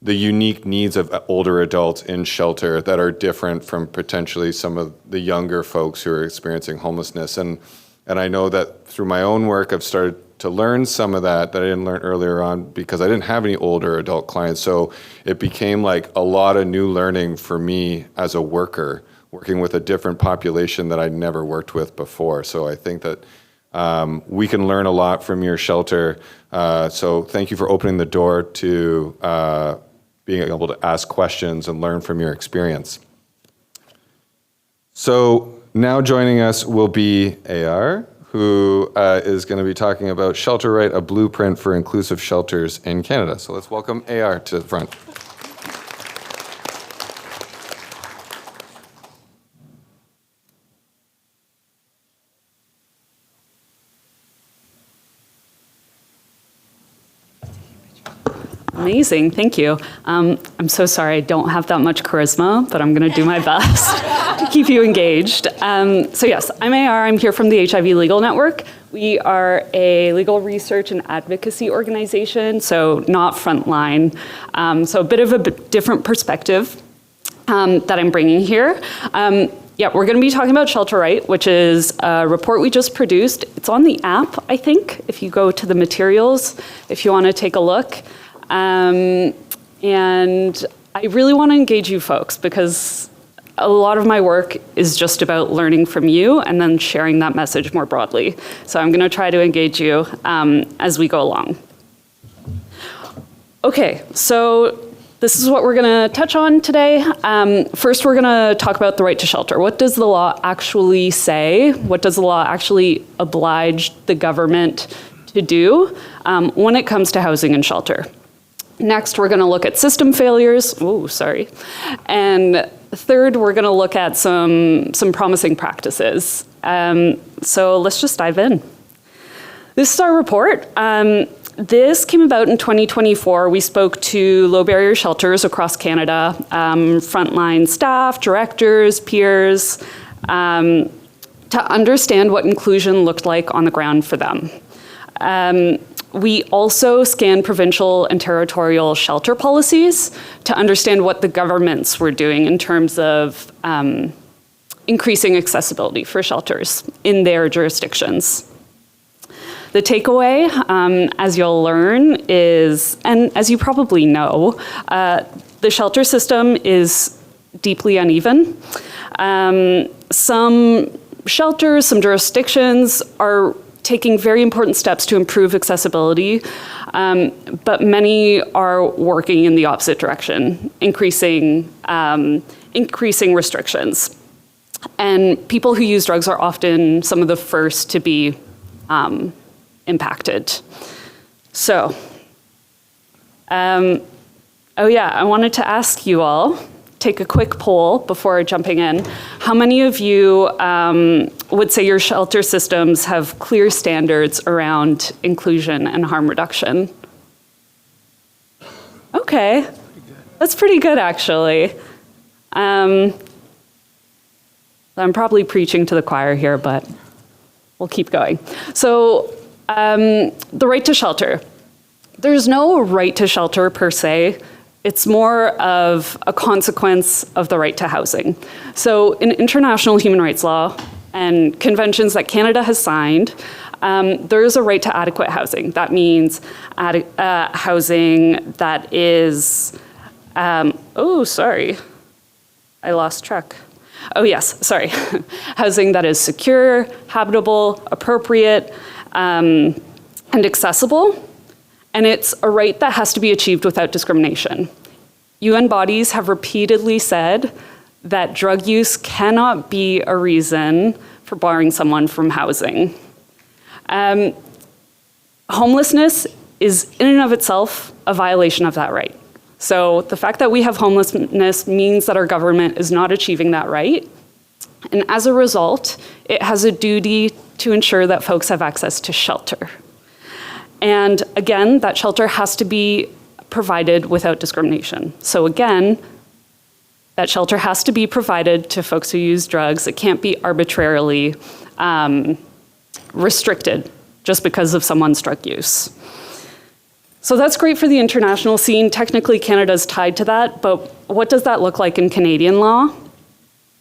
the unique needs of older adults in shelter that are different from potentially some of the younger folks who are experiencing homelessness. And I know that through my own work, I've started to learn some of that I didn't learn earlier on because I didn't have any older adult clients. So it became like a lot of new learning for me as a worker, working with a different population that I'd never worked with before. So I think that we can learn a lot from your shelter. So thank you for opening the door to being able to ask questions and learn from your experience. So now joining us will be AR, who is going to be talking about Shelter Right, a blueprint for inclusive shelters in Canada. So let's welcome AR to the front. Amazing, thank you. I'm so sorry I don't have that much charisma, but I'm gonna do my best to keep you engaged. So yes, I'm AR, I'm here from the HIV Legal Network. We are a legal research and advocacy organization, so not frontline. So a bit of a different perspective that I'm bringing here. Yeah, we're gonna be talking about Shelter Right, which is a report we just produced. It's on the app, I think, if you go to the materials, if you wanna take a look. And I really want to engage you folks because a lot of my work is just about learning from you and then sharing that message more broadly. So I'm going to try to engage you as we go along. Okay, so this is what we're going to touch on today. First, we're going to talk about the right to shelter. What does the law actually say? What does the law actually oblige the government to do when it comes to housing and shelter? Next, we're going to look at system failures. Oh, sorry. And third, we're going to look at some promising practices. So let's just dive in. This is our report. This came about in 2024. We spoke to low barrier shelters across Canada, frontline staff, directors, peers, to understand what inclusion looked like on the ground for them. We also scanned provincial and territorial shelter policies to understand what the governments were doing in terms of increasing accessibility for shelters in their jurisdictions. The takeaway, as you'll learn, is, and as you probably know, the shelter system is deeply uneven. Some shelters, some jurisdictions are taking very important steps to improve accessibility, but many are working in the opposite direction, increasing restrictions. And people who use drugs are often some of the first to be impacted. So, oh yeah, I wanted to ask you all, take a quick poll before jumping in. How many of you would say your shelter systems have clear standards around inclusion and harm reduction? Okay, that's pretty good actually. I'm probably preaching to the choir here, but we'll keep going. So the right to shelter. There's no right to shelter per se. It's more of a consequence of the right to housing. So in international human rights law and conventions that Canada has signed, there is a right to adequate housing. That means housing that is, oh, sorry, I lost track. Oh yes, sorry. Housing that is secure, habitable, appropriate, and accessible, and it's a right that has to be achieved without discrimination. UN bodies have repeatedly said that drug use cannot be a reason for barring someone from housing. Homelessness is in and of itself a violation of that right. So the fact that we have homelessness means that our government is not achieving that right. And as a result, it has a duty to ensure that folks have access to shelter. And again, that shelter has to be provided without discrimination. So again, that shelter has to be provided to folks who use drugs. It can't be arbitrarily restricted just because of someone's drug use. So that's great for the international scene. Technically, Canada's tied to that, but what does that look like in Canadian law?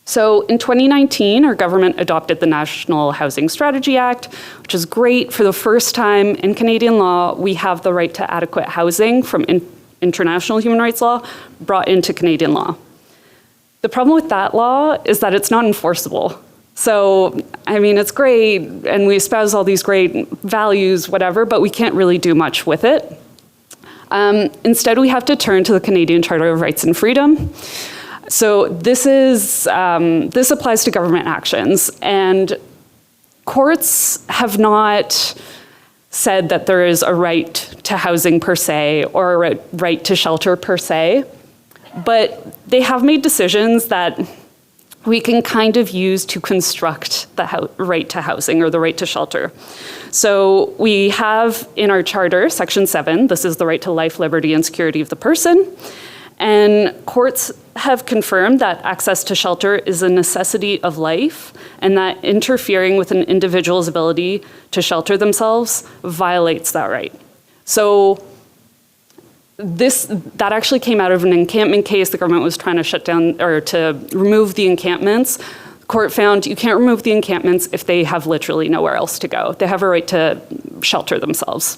So in 2019, our government adopted the National Housing Strategy Act, which is great. For the first time in Canadian law, we have the right to adequate housing from international human rights law brought into Canadian law. The problem with that law is that it's not enforceable. So, I mean, it's great, and we espouse all these great values, whatever, but we can't really do much with it. Instead, we have to turn to the Canadian Charter of Rights and Freedom. So this applies to government actions, and courts have not said that there is a right to housing per se or a right to shelter per se, but they have made decisions that we can kind of use to construct the right to housing or the right to shelter. So we have in our charter, section 7, this is the right to life, liberty, and security of the person. And courts have confirmed that access to shelter is a necessity of life, and that interfering with an individual's ability to shelter themselves violates that right. So that actually came out of an encampment case. The government was trying to shut down or to remove the encampments. The court found you can't remove the encampments if they have literally nowhere else to go. They have a right to shelter themselves.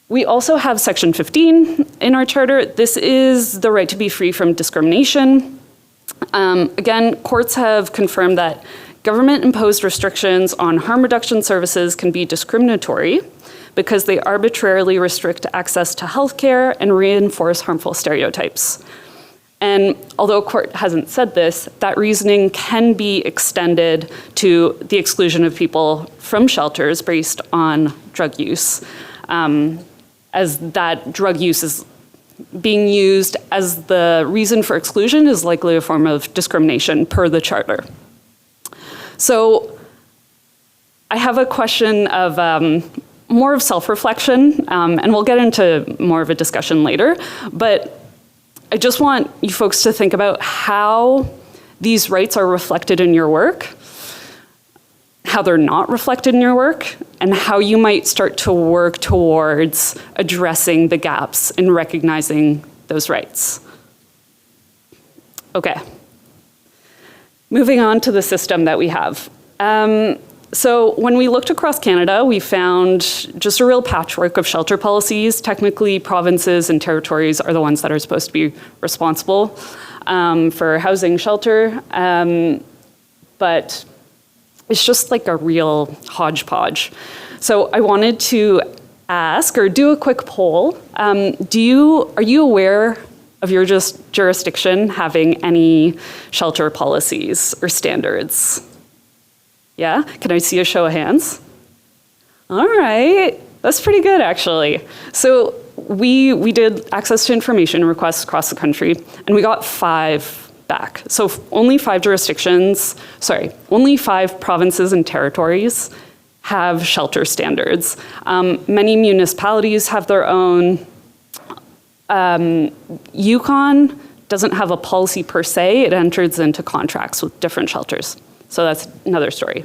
We also have section 15 in our charter. This is the right to be free from discrimination. Again, courts have confirmed that government-imposed restrictions on harm reduction services can be discriminatory because they arbitrarily restrict access to healthcare and reinforce harmful stereotypes. And although a court hasn't said this, that reasoning can be extended to the exclusion of people from shelters based on drug use, as that drug use is being used as the reason for exclusion is likely a form of discrimination per the charter. So I have a question of more of self-reflection, and we'll get into more of a discussion later, but I just want you folks to think about how these rights are reflected in your work, how they're not reflected in your work, and how you might start to work towards addressing the gaps in recognizing those rights. Okay. Moving on to the system that we have. So when we looked across Canada, we found just a real patchwork of shelter policies. Technically, provinces and territories are the ones that are supposed to be responsible for housing shelter, but it's just like a real hodgepodge. So I wanted to ask or do a quick poll. Are you aware of your jurisdiction having any shelter policies or standards? Yeah, can I see a show of hands? All right, that's pretty good actually. So we did access to information requests across the country, and we got 5 back. So only 5 provinces and territories have shelter standards. Many municipalities have their own. Yukon doesn't have a policy per se, it enters into contracts with different shelters. So that's another story.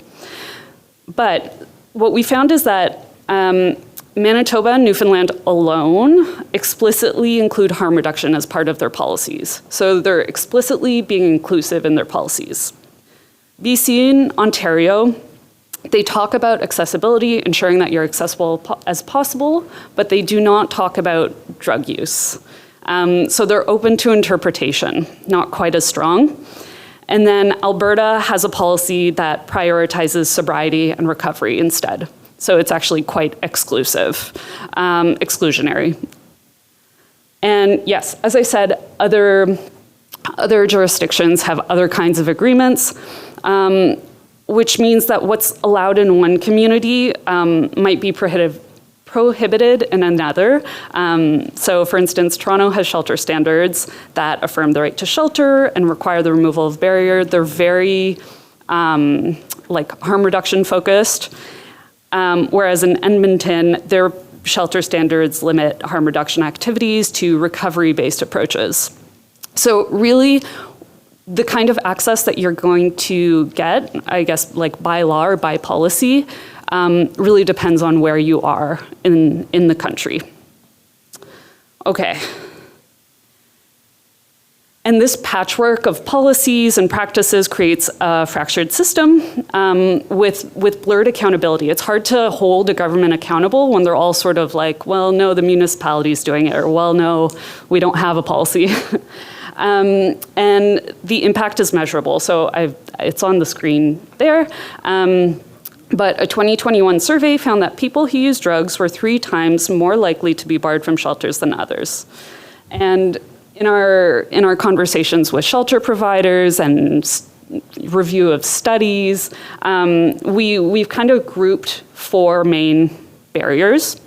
But what we found is that Manitoba and Newfoundland alone explicitly include harm reduction as part of their policies. So they're explicitly being inclusive in their policies. BC and Ontario, they talk about accessibility, ensuring that you're accessible as possible, but they do not talk about drug use. So they're open to interpretation, not quite as strong. And then Alberta has a policy that prioritizes sobriety and recovery instead. So it's actually quite exclusive, exclusionary. And yes, as I said, other jurisdictions have other kinds of agreements, which means that what's allowed in one community might be prohibited in another. So for instance, Toronto has shelter standards that affirm the right to shelter and require the removal of barrier. They're very harm reduction focused, whereas in Edmonton, their shelter standards limit harm reduction activities to recovery-based approaches. So really, the kind of access that you're going to get, I guess, like by law or by policy, really depends on where you are in the country. Okay. And this patchwork of policies and practices creates a fractured system with blurred accountability. It's hard to hold a government accountable when they're all sort of like, well, no, the municipality's doing it, or well, no, we don't have a policy. And the impact is measurable. So it's on the screen there. But a 2021 survey found that people who use drugs were 3 times more likely to be barred from shelters than others. And in our conversations with shelter providers and review of studies, we've kind of grouped 4 main barriers.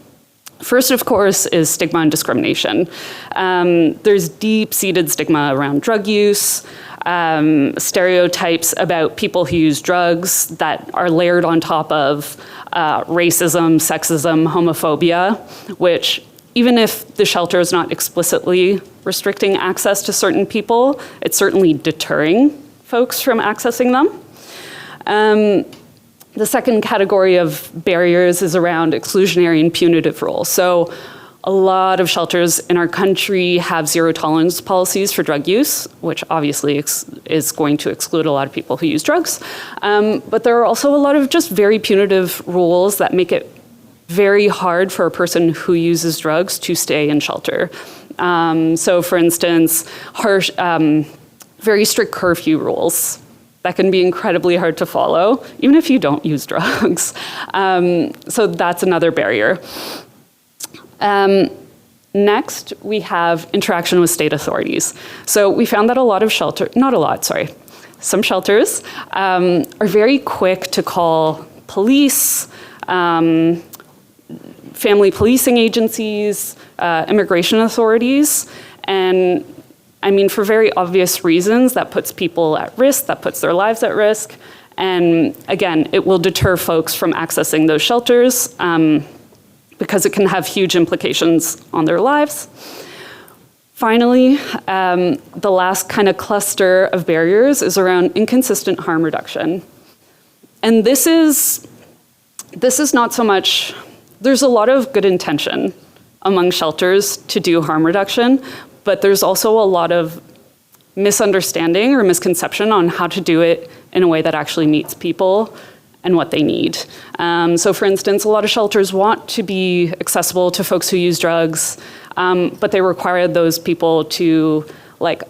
First, of course, is stigma and discrimination. There's deep-seated stigma around drug use, stereotypes about people who use drugs that are layered on top of racism, sexism, homophobia, which even if the shelter is not explicitly restricting access to certain people, it's certainly deterring folks from accessing them. The second category of barriers is around exclusionary and punitive rules. So a lot of shelters in our country have zero tolerance policies for drug use, which obviously is going to exclude a lot of people who use drugs. But there are also a lot of just very punitive rules that make it very hard for a person who uses drugs to stay in shelter. So for instance, harsh, very strict curfew rules that can be incredibly hard to follow, even if you don't use drugs. So that's another barrier. Next, we have interaction with state authorities. So we found that a lot of some shelters are very quick to call police, family policing agencies, immigration authorities, and I mean, for very obvious reasons, that puts people at risk, that puts their lives at risk, and again, it will deter folks from accessing those shelters because it can have huge implications on their lives. Finally, the last kind of cluster of barriers is around inconsistent harm reduction. And this is not so much, there's a lot of good intention among shelters to do harm reduction, but there's also a lot of misunderstanding or misconception on how to do it in a way that actually meets people and what they need. So for instance, a lot of shelters want to be accessible to folks who use drugs, but they require those people to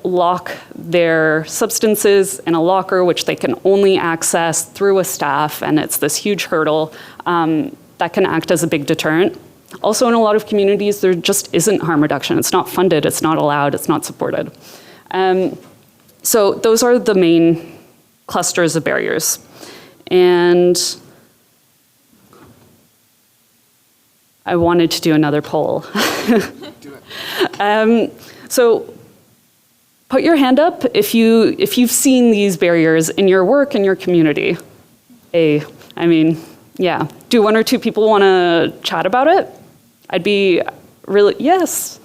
lock their substances in a locker, which they can only access through a staff, and it's this huge hurdle that can act as a big deterrent. Also, in a lot of communities, there just isn't harm reduction. It's not funded, it's not allowed, it's not supported. So those are the main clusters of barriers. And I wanted to do another poll. Do it. So put your hand up if you've seen these barriers in your work, in your community. Yeah. Do 1 or 2 people want to chat about it? I'd be really, yes.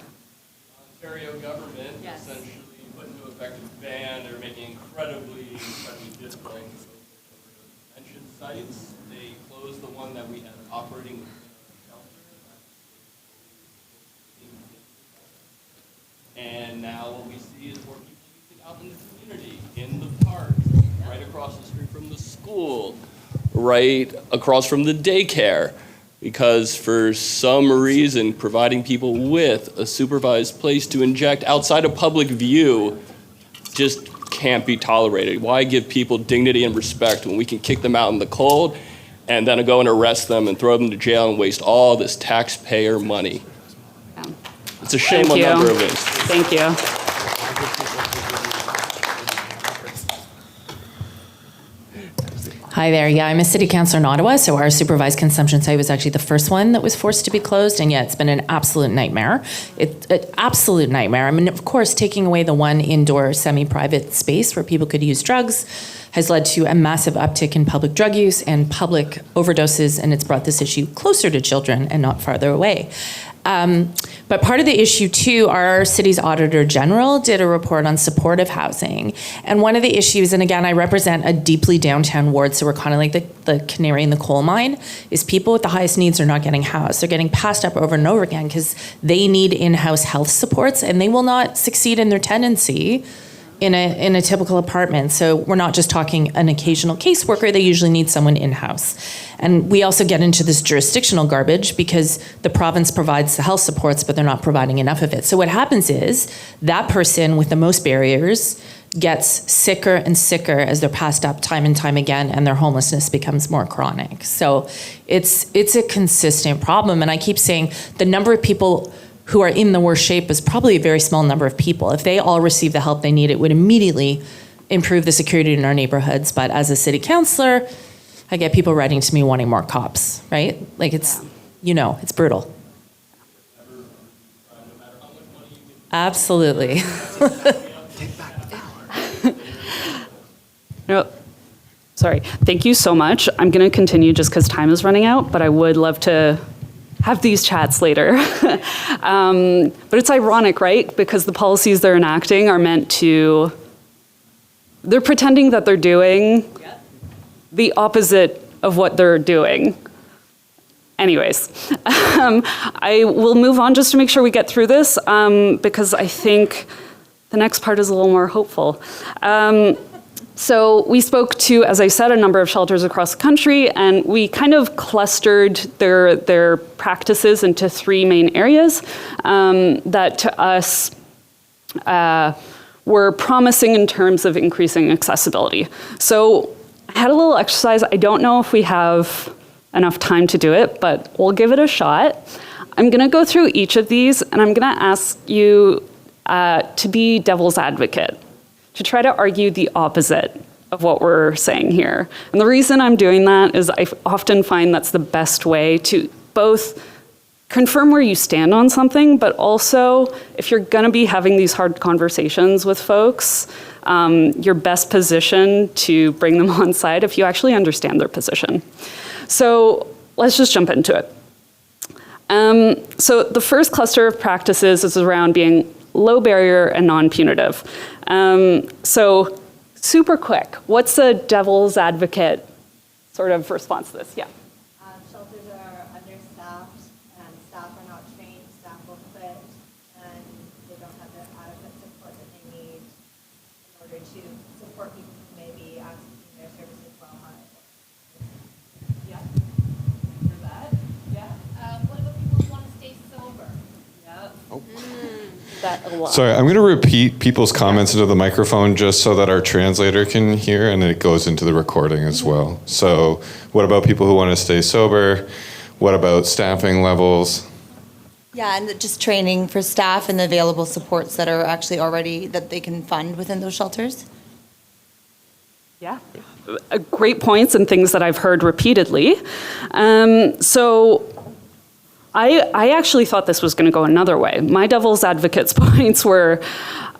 Ontario government essentially put into effect a ban. They're making incredibly difficult detention sites. They closed the one that we had operating in the shelter. And now what we see is more people using out in the community, in the park, right across the street from the school, right across from the daycare. Because for some reason, providing people with a supervised place to inject outside of public view just can't be tolerated. Why give people dignity and respect when we can kick them out in the cold and then go and arrest them and throw them to jail and waste all this taxpayer money. It's a shame on a number of things. Thank you. Hi there. Yeah, I'm a city councilor in Ottawa, so our supervised consumption site was actually the first one that was forced to be closed, and yeah, it's been an absolute nightmare. It's an absolute nightmare. I mean, of course, taking away the one indoor semi-private space where people could use drugs has led to a massive uptick in public drug use and public overdoses, and it's brought this issue closer to children and not farther away. But part of the issue too, our city's Auditor General did a report on supportive housing. And one of the issues, and again, I represent a deeply downtown ward, so we're kind of like the canary in the coal mine, is people with the highest needs are not getting housed. They're getting passed up over and over again because they need in-house health supports and they will not succeed in their tenancy in a typical apartment. So we're not just talking an occasional caseworker, they usually need someone in-house. And we also get into this jurisdictional garbage because the province provides the health supports, but they're not providing enough of it. So what happens is that person with the most barriers gets sicker and sicker as they're passed up time and time again, and their homelessness becomes more chronic. So it's a consistent problem. And I keep saying the number of people who are in the worst shape is probably a very small number of people. If they all receive the help they need, it would immediately improve the security in our neighborhoods. But as a city councilor, I get people writing to me wanting more cops, right? Like it's, it's brutal. Absolutely. No, sorry. Thank you so much. I'm going to continue just because time is running out, but I would love to have these chats later. But it's ironic, right? Because the policies they're enacting are meant to, they're pretending that they're doing the opposite of what they're doing. Anyways, I will move on just to make sure we get through this because I think the next part is a little more hopeful. So we spoke to, as I said, a number of shelters across the country, and we kind of clustered their practices into three main areas that to us were promising in terms of increasing accessibility. So I had a little exercise. I don't know if we have enough time to do it, but we'll give it a shot. I'm going to go through each of these, and I'm going to ask you to be devil's advocate, to try to argue the opposite of what we're saying here. And the reason I'm doing that is I often find that's the best way to both confirm where you stand on something, but also if you're gonna be having these hard conversations with folks, you're best positioned to bring them on side if you actually understand their position. So let's just jump into it. So the first cluster of practices is around being low barrier and non-punitive. So super quick, what's a devil's advocate sort of response to this? Yeah. Shelters are understaffed, and staff are not trained, staff will quit, and they don't have the adequate support that they need in order to support people who may be accessing their services while on it. Yeah. Hear that? Yeah. What about people who want to stay sober? Yeah. Oh. That a lot. Sorry, I'm going to repeat people's comments into the microphone just so that our translator can hear, and it goes into the recording as well. So what about people who want to stay sober? What about staffing levels? Yeah, and just training for staff and the available supports that are actually already, that they can fund within those shelters. Yeah, great points and things that I've heard repeatedly. So I actually thought this was going to go another way. My devil's advocate's points were,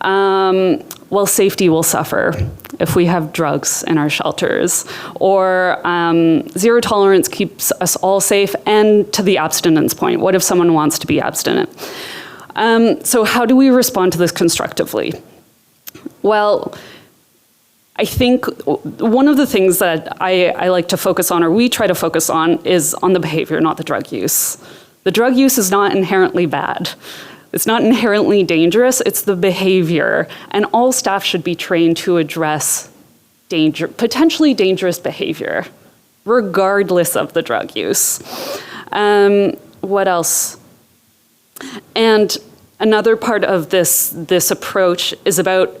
well, safety will suffer if we have drugs in our shelters, or zero tolerance keeps us all safe, and to the abstinence point, what if someone wants to be abstinent? So how do we respond to this constructively? Well, I think one of the things that I like to focus on, or we try to focus on, is on the behavior, not the drug use. The drug use is not inherently bad. It's not inherently dangerous, it's the behavior. And all staff should be trained to address potentially dangerous behavior, regardless of the drug use. What else? And another part of this approach is about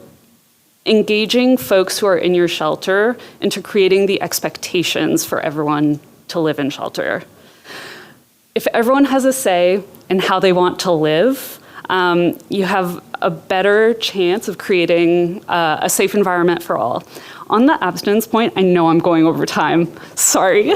engaging folks who are in your shelter into creating the expectations for everyone to live in shelter. If everyone has a say in how they want to live, you have a better chance of creating a safe environment for all. On the abstinence point, I know I'm going over time. Sorry.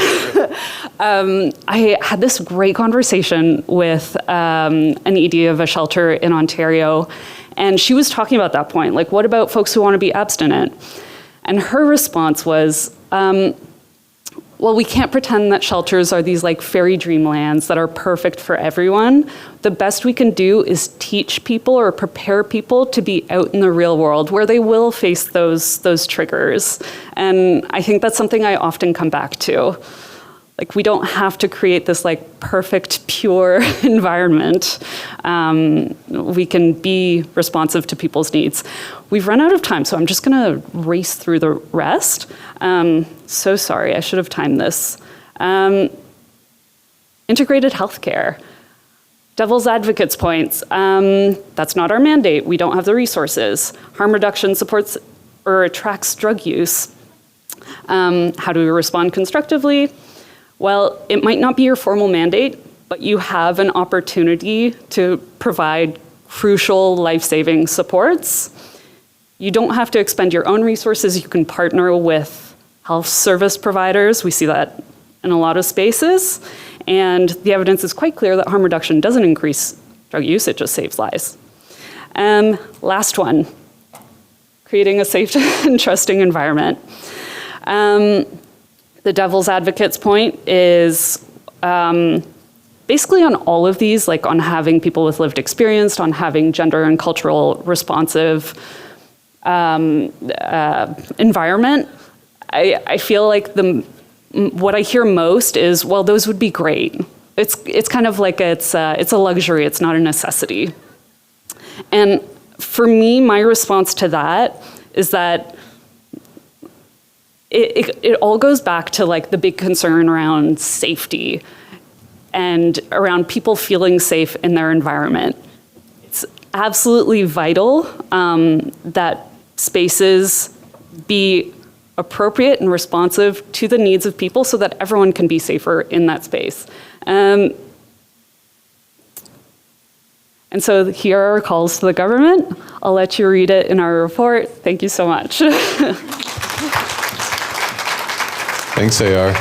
I had this great conversation with an ED of a shelter in Ontario, and she was talking about that point, like, what about folks who want to be abstinent? And her response was, well, we can't pretend that shelters are these like fairy dreamlands that are perfect for everyone. The best we can do is teach people or prepare people to be out in the real world where they will face those triggers. And I think that's something I often come back to. Like, we don't have to create this like perfect, pure environment. We can be responsive to people's needs. We've run out of time, so I'm just gonna race through the rest. So sorry, I should have timed this. Integrated healthcare. Devil's advocates points. That's not our mandate. We don't have the resources. Harm reduction supports or attracts drug use. How do we respond constructively? Well, it might not be your formal mandate, but you have an opportunity to provide crucial life-saving supports. You don't have to expend your own resources. You can partner with health service providers. We see that in a lot of spaces. And the evidence is quite clear that harm reduction doesn't increase drug use, it just saves lives. Last one, creating a safe and trusting environment. The devil's advocates point is basically on all of these, like on having people with lived experience, on having gender and cultural responsive environment. I feel like what I hear most is, well, those would be great. It's kind of like it's a luxury, it's not a necessity. And for me, my response to that is that it all goes back to like the big concern around safety and around people feeling safe in their environment. It's absolutely vital that spaces be appropriate and responsive to the needs of people so that everyone can be safer in that space. And so here are our calls to the government. I'll let you read it in our report. Thank you so much. Thanks, AR.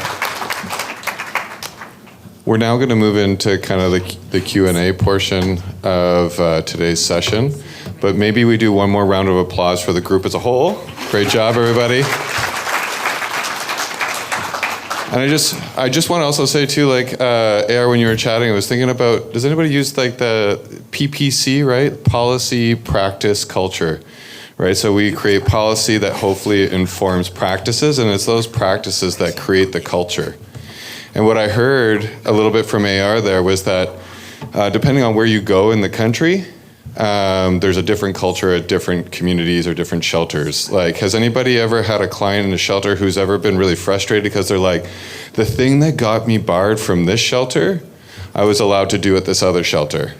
We're now going to move into kind of the Q&A portion of today's session, but maybe we do one more round of applause for the group as a whole. Great job, everybody. And I just want to also say too, like AR, when you were chatting, I was thinking about, does anybody use like the PPC, right? Policy, practice, culture. Right, so we create policy that hopefully informs practices, and it's those practices that create the culture. And what I heard a little bit from AR there was that depending on where you go in the country, there's a different culture at different communities or different shelters. Like, has anybody ever had a client in a shelter who's ever been really frustrated because they're like, the thing that got me barred from this shelter, I was allowed to do at this other shelter?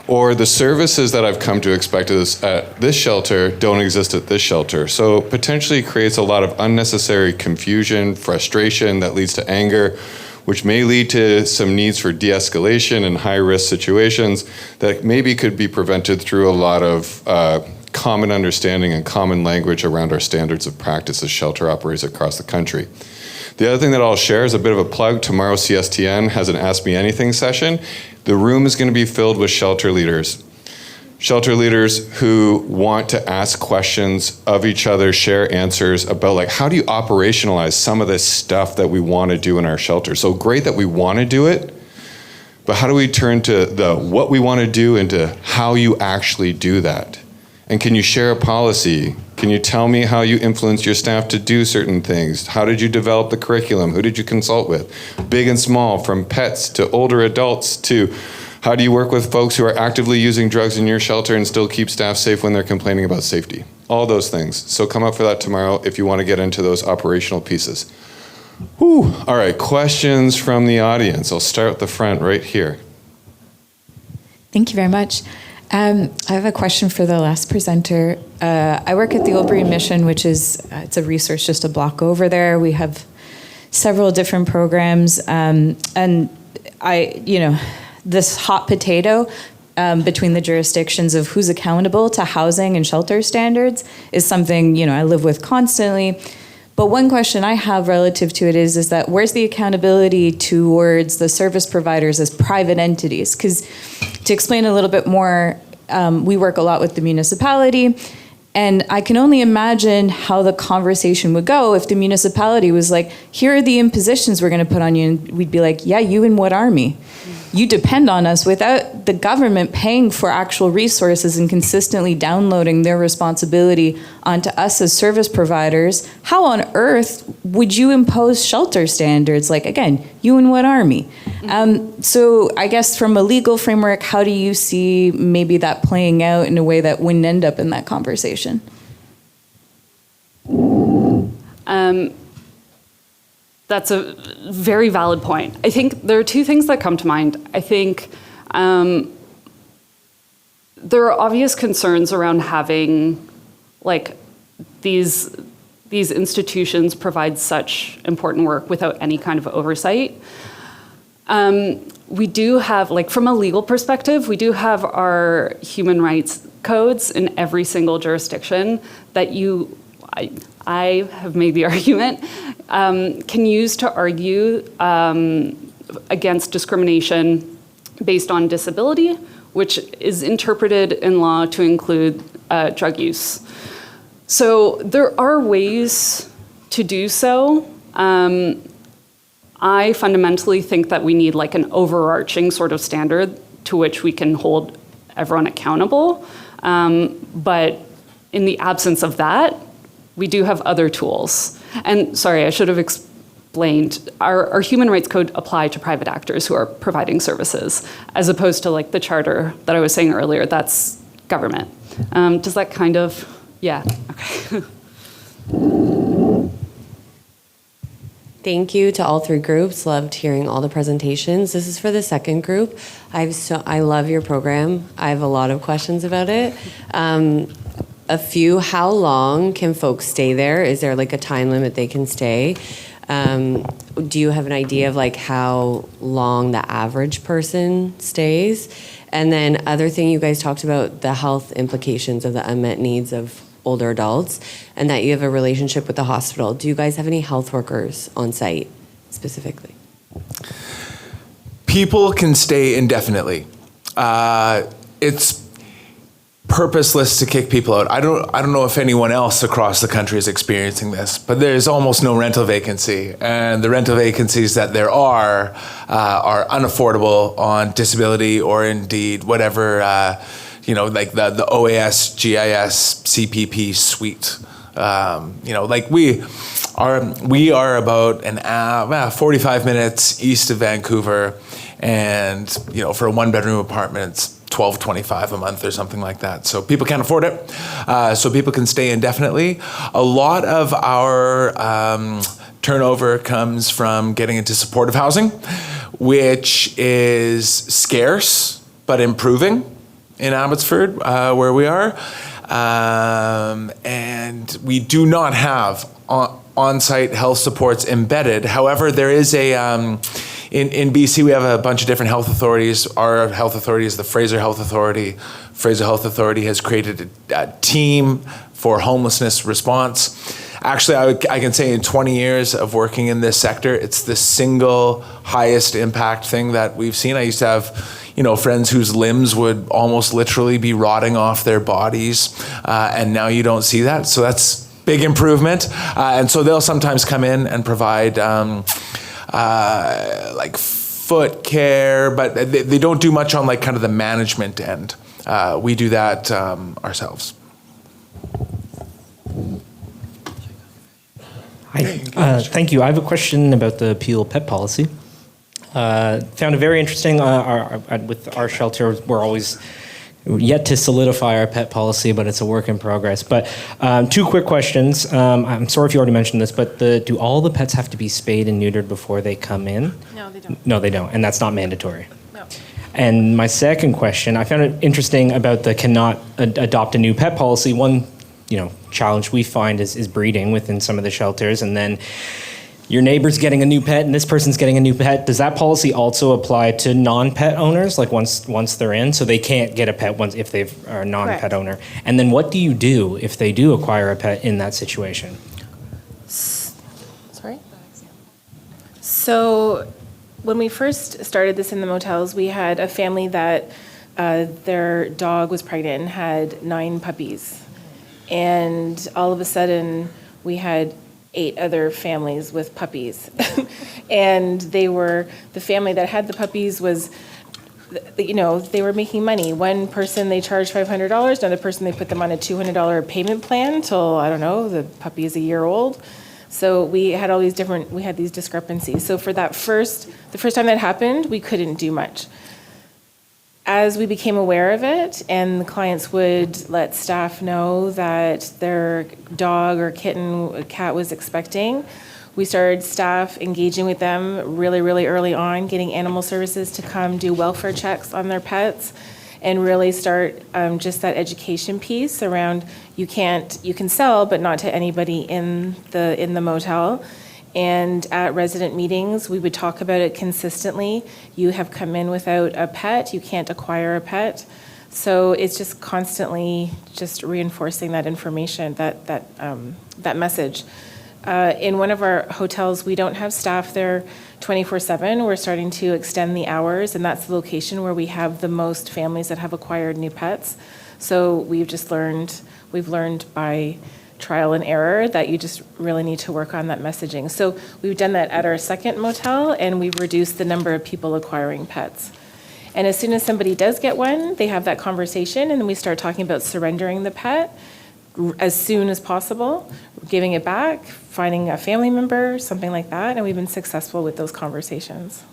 Or the services that I've come to expect at this shelter don't exist at this shelter. So potentially creates a lot of unnecessary confusion, frustration that leads to anger, which may lead to some needs for de-escalation in high-risk situations that maybe could be prevented through a lot of common understanding and common language around our standards of practice as shelter operators across the country. The other thing that I'll share is a bit of a plug. Tomorrow CSTN has an Ask Me Anything session. The room is going to be filled with shelter leaders. Shelter leaders who want to ask questions of each other, share answers about like, how do you operationalize some of this stuff that we want to do in our shelter? So great that we want to do it, but how do we turn to the what we want to do into how you actually do that? And can you share a policy? Can you tell me how you influence your staff to do certain things? How did you develop the curriculum? Who did you consult with? Big and small, from pets to older adults to how do you work with folks who are actively using drugs in your shelter and still keep staff safe when they're complaining about safety? All those things. So come up for that tomorrow if you want to get into those operational pieces. Whew. All right, questions from the audience. I'll start at the front right here. Thank you very much. I have a question for the last presenter. I work at the Old Mission, which is it's a resource just a block over there. We have several different programs, and this hot potato between the jurisdictions of who's accountable to housing and shelter standards is something, I live with constantly. But one question I have relative to it is that where's the accountability towards the service providers as private entities? Because to explain a little bit more, we work a lot with the municipality, and I can only imagine how the conversation would go if the municipality was like, here are the impositions we're going to put on you, and we'd be like, yeah, you and what army? You depend on us, without the government paying for actual resources and consistently downloading their responsibility onto us as service providers. How on earth would you impose shelter standards? Like, again, you and what army? So I guess from a legal framework, how do you see maybe that playing out in a way that wouldn't end up in that conversation? That's a very valid point. I think there are two things that come to mind. I think there are obvious concerns around having these institutions provide such important work without any kind of oversight. We do have, from a legal perspective, we do have our human rights codes in every single jurisdiction that I have made the argument, can use to argue against discrimination based on disability, which is interpreted in law to include drug use. So there are ways to do so. I fundamentally think that we need an overarching sort of standard to which we can hold everyone accountable. But in the absence of that, we do have other tools. And sorry, I should have explained, our human rights code apply to private actors who are providing services, as opposed to the charter that I was saying earlier, that's government. Does that kind of, yeah, okay. Thank you to all three groups. Loved hearing all the presentations. This is for the second group. I love your program. I have a lot of questions about it. How long can folks stay there? Is there a time limit they can stay? Do you have an idea of how long the average person stays? And then other thing you guys talked about, the health implications of the unmet needs of older adults, and that you have a relationship with the hospital. Do you guys have any health workers on site specifically? People can stay indefinitely. It's purposeless to kick people out. I don't know if anyone else across the country is experiencing this, but there's almost no rental vacancy, and the rental vacancies that there are unaffordable on disability or indeed whatever the OAS, GIS, CPP suite. We are about 45 minutes east of Vancouver, and for a one-bedroom apartment, it's $12.25 a month or something like that. So people can't afford it. So people can stay indefinitely. A lot of our turnover comes from getting into supportive housing, which is scarce but improving in Abbotsford, where we are. And we do not have on-site health supports embedded. However, there is in BC, we have a bunch of different health authorities. Our health authority is the Fraser Health Authority. Fraser Health Authority has created a team for homelessness response. Actually, I can say in 20 years of working in this sector, it's the single highest impact thing that we've seen. I used to have friends whose limbs would almost literally be rotting off their bodies, and now you don't see that. So that's big improvement. And so they'll sometimes come in and provide foot care, but they don't do much on kind of the management end. We do that ourselves. Hi, thank you. I have a question about the Peel pet policy. Found it very interesting. With our shelter, we're always yet to solidify our pet policy, but it's a work in progress. But two quick questions. I'm sorry if you already mentioned this, but do all the pets have to be spayed and neutered before they come in? No, they don't. No, they don't, and that's not mandatory. No. And my second question, I found it interesting about the cannot adopt a new pet policy. One, challenge we find is breeding within some of the shelters, and then your neighbor's getting a new pet and this person's getting a new pet, does that policy also apply to non-pet owners, like once they're in, so they can't get a pet once if they are a non-pet Correct. owner? And then what do you do if they do acquire a pet in that situation? Sorry? So when we first started this in the motels, we had a family that their dog was pregnant and had 9 puppies. And all of a sudden, we had 8 other families with puppies. And the family that had the puppies was, they were making money. One person, they charged $500. Another person, they put them on a $200 payment plan till, I don't know, the puppy is a year old. So we had these discrepancies. So for the first time that happened, we couldn't do much. As we became aware of it, and the clients would let staff know that their dog or kitten, or cat was expecting, we started staff engaging with them really, really early on, getting animal services to come do welfare checks on their pets, and really start just that education piece around you can sell, but not to anybody in the motel. And at resident meetings, we would talk about it consistently. You have come in without a pet, you can't acquire a pet. So it's just constantly just reinforcing that information, that message. In one of our hotels, we don't have staff there 24/7. We're starting to extend the hours, and that's the location where we have the most families that have acquired new pets. So we've learned by trial and error that you just really need to work on that messaging. So we've done that at our second motel, and we've reduced the number of people acquiring pets. And as soon as somebody does get one, they have that conversation, and then we start talking about surrendering the pet as soon as possible, giving it back, finding a family member, something like that, and we've been successful with those conversations.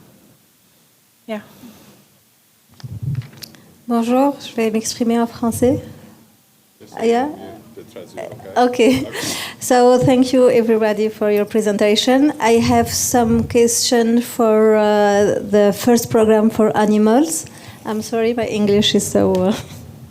Yeah. Bonjour, je vais m'exprimer en français. Yeah? Okay. So thank you everybody for your presentation. I have some questions for the first program for animals. I'm sorry, my English is so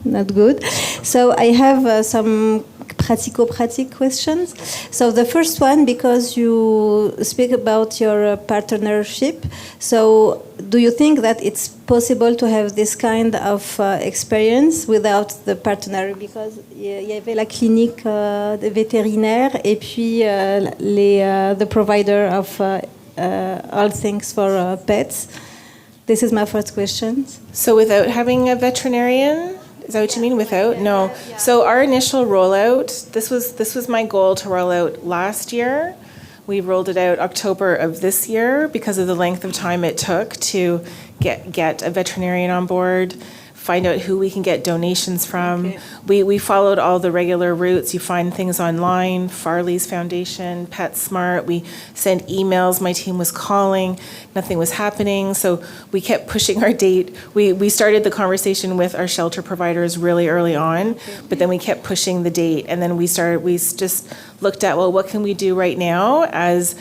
not good. So I have some pratico-pratic questions. So the first one, because you speak about your partnership, so do you think that it's possible to have this kind of experience without the partner? Because il y avait la clinique vétérinaire et puis the provider of all things for pets. This is my first question. So without having a veterinarian? Is that what you mean? Without? No. So our initial rollout, this was my goal to roll out last year. We rolled it out October of this year because of the length of time it took to get a veterinarian on board, find out who we can get donations from. Okay. We followed all the regular routes. You find things online, Farley's Foundation, PetSmart. We sent emails. My team was calling. Nothing was happening. So we kept pushing our date. We started the conversation with our shelter providers really early on, but then we kept pushing the date. And then we just looked at, well, what can we do right now as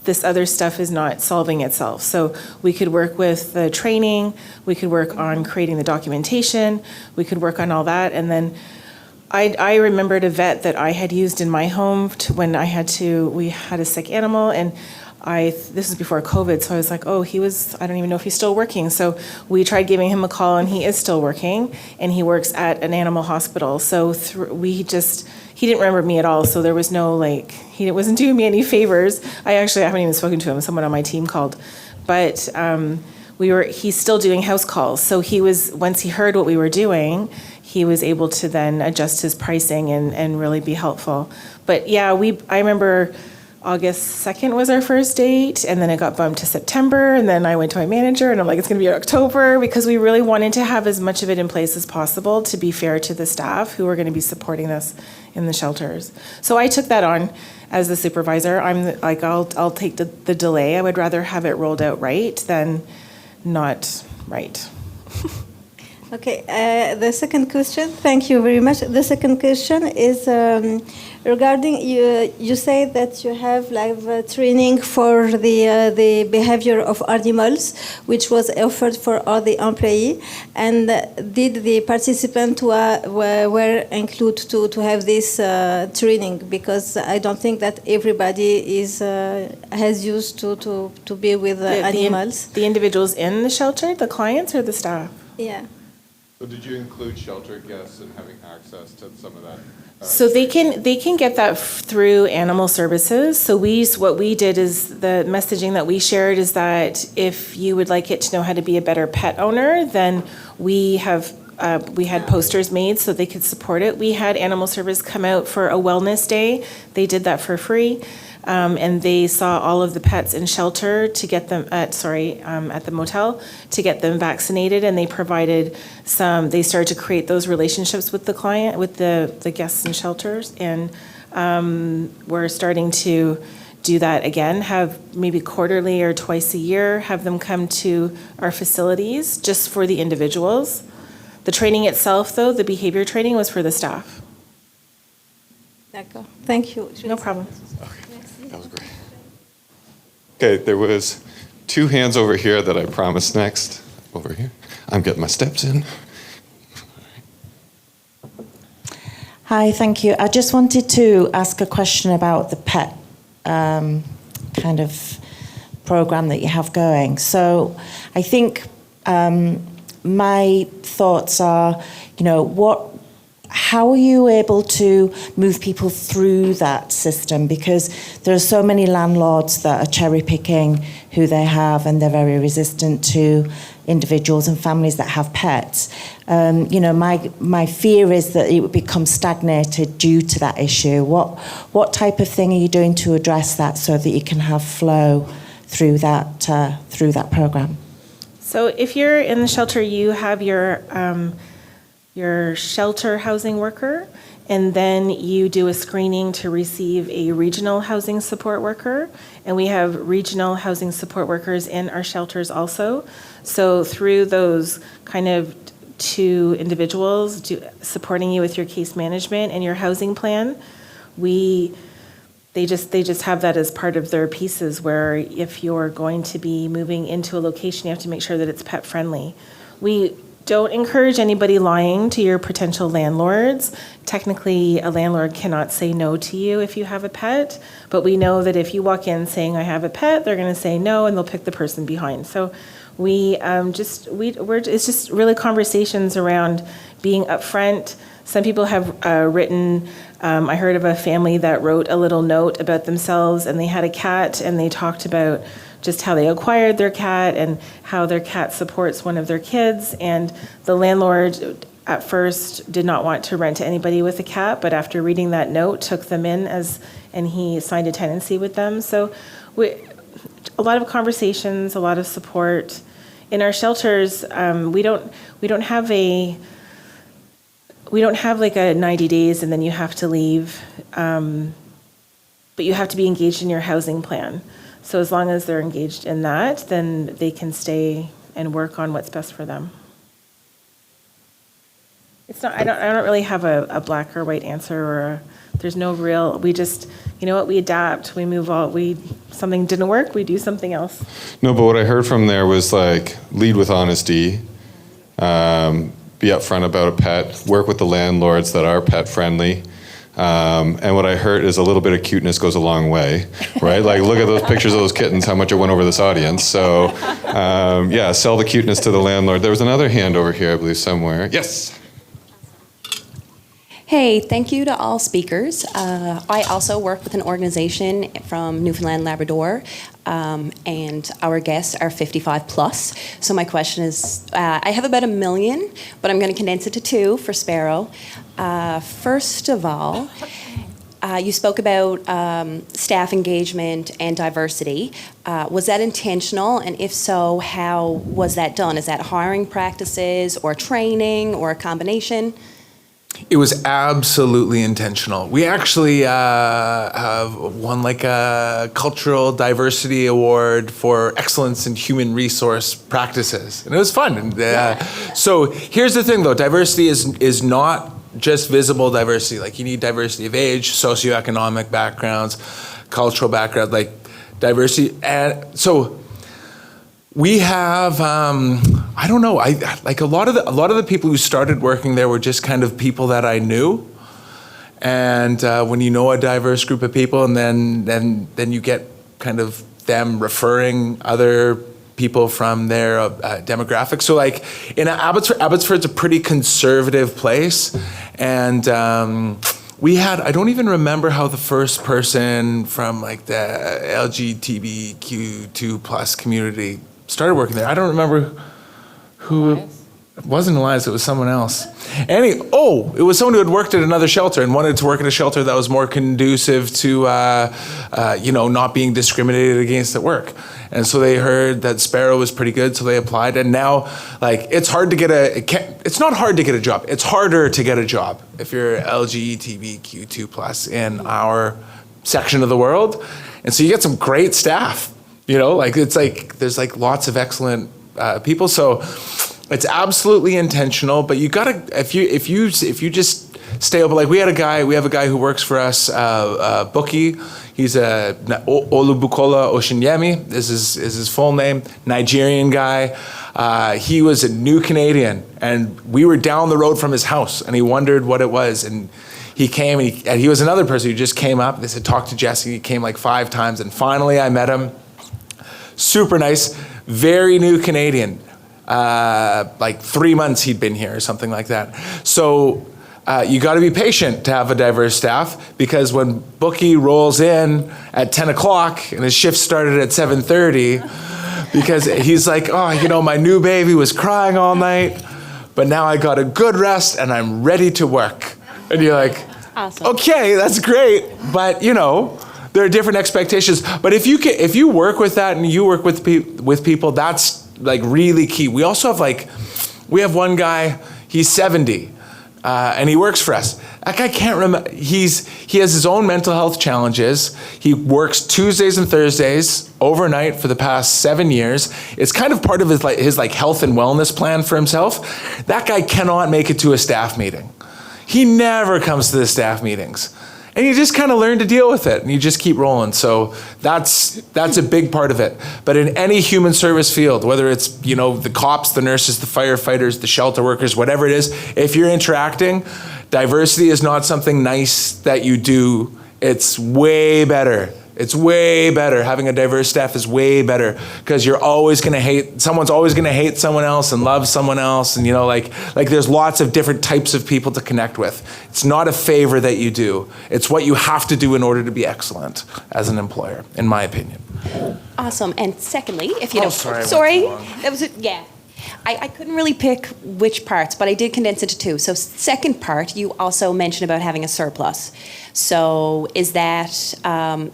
this other stuff is not solving itself. So we could work with the training, we could work on creating the documentation, we could work on all that. And then I remembered a vet that I had used in my home when we had a sick animal, and this was before COVID, so I was like, I don't even know if he's still working. So we tried giving him a call, and he is still working, and he works at an animal hospital. So he didn't remember me at all, so there was no, he wasn't doing me any favors. I haven't even spoken to him. Someone on my team called. But he's still doing house calls. So once he heard what we were doing, he was able to then adjust his pricing and really be helpful. But yeah, I remember August 2nd was our first date, and then it got bumped to September, and then I went to my manager, and I'm like, it's going to be October, because we really wanted to have as much of it in place as possible to be fair to the staff who are going to be supporting us in the shelters. So I took that on as the supervisor. I'll take the delay. I would rather have it rolled out right than not right. Okay, the second question, thank you very much. The second question is regarding you say that you have like training for the behavior of animals, which was offered for all the employee. And did the participant were included to have this training? Because I don't think that everybody is has used to be with animals. The individuals in the shelter, the clients or the staff? Yeah. So did you include shelter guests and having access to some of that? So they can get that through animal services. So what we did is the messaging that we shared is that if you would like it to know how to be a better pet owner, then we had posters made so they could support it. We had animal service come out for a wellness day. They did that for free. And they saw all of the pets in shelter to get them at the motel to get them vaccinated, and they started to create those relationships with the client, with the guests in shelters, and we're starting to do that again, have maybe quarterly or twice a year, have them come to our facilities just for the individuals. The training itself, though, the behavior training was for the staff. Thank you. No problem. That was great. Okay, there was 2 hands over here that I promised next. Over here. I'm getting my steps in. Hi, thank you. I just wanted to ask a question about the pet kind of program that you have going. So I think my thoughts are, how are you able to move people through that system? Because there are so many landlords that are cherry picking who they have, and they're very resistant to individuals and families that have pets. My fear is that it would become stagnated due to that issue. What type of thing are you doing to address that so that you can have flow through that program? So if you're in the shelter, you have your shelter housing worker, and then you do a screening to receive a regional housing support worker. And we have regional housing support workers in our shelters also. So through those kind of 2 individuals supporting you with your case management and your housing plan, they just have that as part of their pieces, where if you're going to be moving into a location, you have to make sure that it's pet friendly. We don't encourage anybody lying to your potential landlords. Technically, a landlord cannot say no to you if you have a pet, but we know that if you walk in saying I have a pet, they're going to say no, and they'll pick the person behind. So it's just really conversations around being upfront. Some people have written. I heard of a family that wrote a little note about themselves, and they had a cat, and they talked about just how they acquired their cat and how their cat supports one of their kids. And the landlord at first did not want to rent to anybody with a cat, but after reading that note, took them in and he signed a tenancy with them. So a lot of conversations, a lot of support. In our shelters, we don't have like a 90 days and then you have to leave, but you have to be engaged in your housing plan. So as long as they're engaged in that, then they can stay and work on what's best for them. It's not. I don't really have a black or white answer, there's no real. We just, we adapt. We move on. Something didn't work. We do something else. No, but what I heard from there was like lead with honesty, be upfront about a pet, work with the landlords that are pet friendly. And what I heard is a little bit of cuteness goes a long way, right? Like, look at those pictures of those kittens, how much it went over this audience. So, sell the cuteness to the landlord. There was another hand over here, I believe, somewhere. Yes. Hey, thank you to all speakers. I also work with an organization from Newfoundland, Labrador, and our guests are 55 plus. So my question is, I have about 1 million, but I'm going to condense it to 2 for Sparrow. First of all, you spoke about staff engagement and diversity. Was that intentional? And if so, how was that done? Is that hiring practices or training or a combination? It was absolutely intentional. We actually have won like a cultural diversity award for excellence in human resource practices, and it was fun. And so here's the thing, though: diversity is not just visible diversity. Like, you need diversity of age, socioeconomic backgrounds, cultural background, like diversity. And so we have, I don't know, like a lot of the people who started working there were just kind of people that I knew. And when you know a diverse group of people, and then you get kind of them referring other people from their demographics. So like in Abbotsford's a pretty conservative place, and we had, I don't even remember how the first person from like the LGBTQ2 plus community started working there. I don't remember who. It wasn't Elias, it was someone else. It was someone who had worked at another shelter and wanted to work at a shelter that was more conducive to, not being discriminated against at work. And so they heard that Sparrow was pretty good, so they applied. And now, like, it's not hard to get a job. It's harder to get a job if you're LGBTQ2 plus in our section of the world. And so you get some great staff, it's like, there's like lots of excellent people. So it's absolutely intentional, but you gotta, if you just stay open. Like we have a guy who works for us, Bookie. He's a Olubukola Oshinyemi. This is his full name. Nigerian guy. He was a new Canadian, and we were down the road from his house, and he wondered what it was, and he came, and he was another person who just came up. They said, talk to Jesse. He came like 5 times, and finally I met him. Super nice, very new Canadian. Like 3 months he'd been here or something like that. So you got to be patient to have a diverse staff, because when Bookie rolls in at 10 o'clock and his shift started at 7:30, because he's like, my new baby was crying all night, but now I got a good rest and I'm ready to work. And you're like, awesome. Okay, that's great, but there are different expectations. But if you work with that and you work with people, that's like really key. We also have we have one guy, he's 70, and he works for us. That guy can't remember, he has his own mental health challenges. He works Tuesdays and Thursdays overnight for the past 7 years. It's kind of part of his health and wellness plan for himself. That guy cannot make it to a staff meeting. He never comes to the staff meetings. And you just kind of learn to deal with it, and you just keep rolling. So that's a big part of it. But in any human service field, whether it's the cops, the nurses, the firefighters, the shelter workers, whatever it is, if you're interacting, diversity is not something nice that you do. It's way better. It's way better. Having a diverse staff is way better, because someone's always going to hate someone else and love someone else. And there's lots of different types of people to connect with. It's not a favor that you do. It's what you have to do in order to be excellent as an employer, in my opinion. Awesome. And secondly, if you don't, sorry. That was it. Yeah. I couldn't really pick which parts, but I did condense it to 2. So second part, you also mentioned about having a surplus. So is that,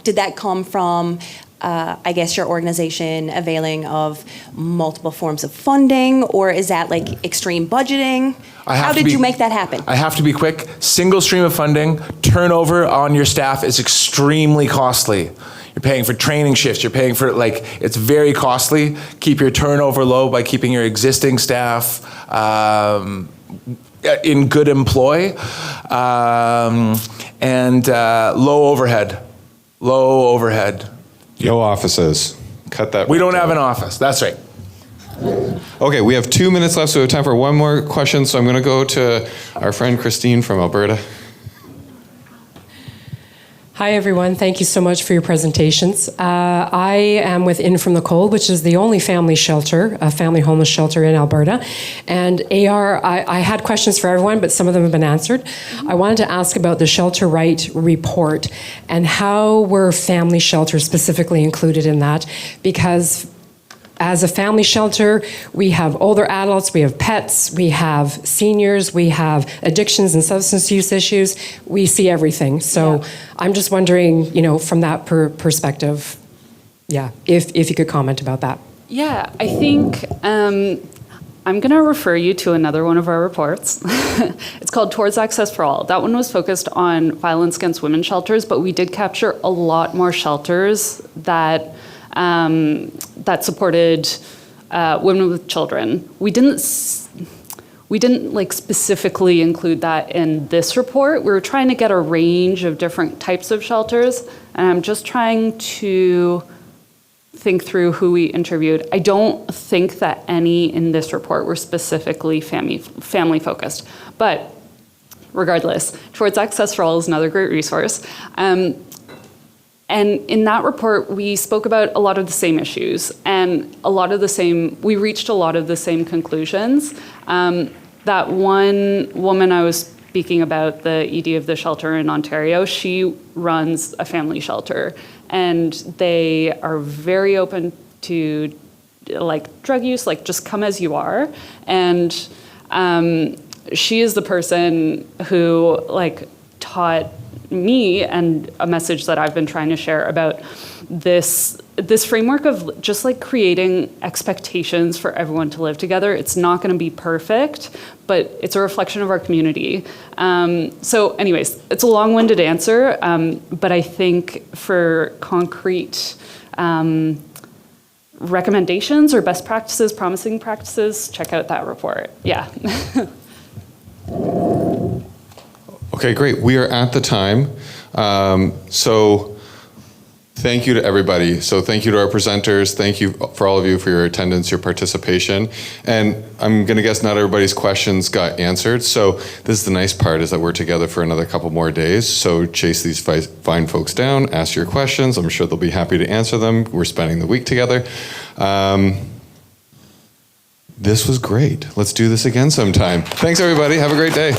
did that come from, I guess, your organization availing of multiple forms of funding, or is that like extreme budgeting? How did you make that happen? I have to be quick. Single stream of funding, turnover on your staff is extremely costly. You're paying for training shifts. You're paying for it's very costly. Keep your turnover low by keeping your existing staff in good employ, and low overhead. Low overhead. No offices. Cut that. We don't have an office. That's right. Okay, we have 2 minutes left, so we have time for one more question. So I'm going to go to our friend Christine from Alberta. Hi, everyone. Thank you so much for your presentations. I am with In From the Cold, which is the only family shelter, a family homeless shelter in Alberta. And AR, I had questions for everyone, but some of them have been answered. I wanted to ask about the Shelter Right report and how were family shelters specifically included in that? Because as a family shelter, we have older adults, we have pets, we have seniors, we have addictions and substance use issues. We see everything. So I'm just wondering, from that perspective, if you could comment about that. Yeah, I think I'm going to refer you to another one of our reports. It's called Towards Access for All. That one was focused on violence against women shelters, but we did capture a lot more shelters that that supported women with children. We didn't like specifically include that in this report. We were trying to get a range of different types of shelters, and I'm just trying to think through who we interviewed. I don't think that any in this report were specifically family focused, but regardless, Towards Access for All is another great resource. And in that report, we spoke about a lot of the same issues and we reached a lot of the same conclusions. That one woman I was speaking about, the ED of the shelter in Ontario, she runs a family shelter, and they are very open to like drug use, like just come as you are. And she is the person who like taught me and a message that I've been trying to share about this framework of just like creating expectations for everyone to live together. It's not going to be perfect, but it's a reflection of our community. So anyways, it's a long-winded answer, but I think for concrete recommendations or best practices, promising practices, check out that report. Yeah. Okay, great. We are at the time. So thank you to everybody. So thank you to our presenters. Thank you for all of you for your attendance, your participation. And I'm going to guess not everybody's questions got answered. So this is the nice part, is that we're together for another couple more days. So chase these fine folks down, ask your questions. I'm sure they'll be happy to answer them. We're spending the week together. This was great. Let's do this again sometime. Thanks, everybody. Have a great day.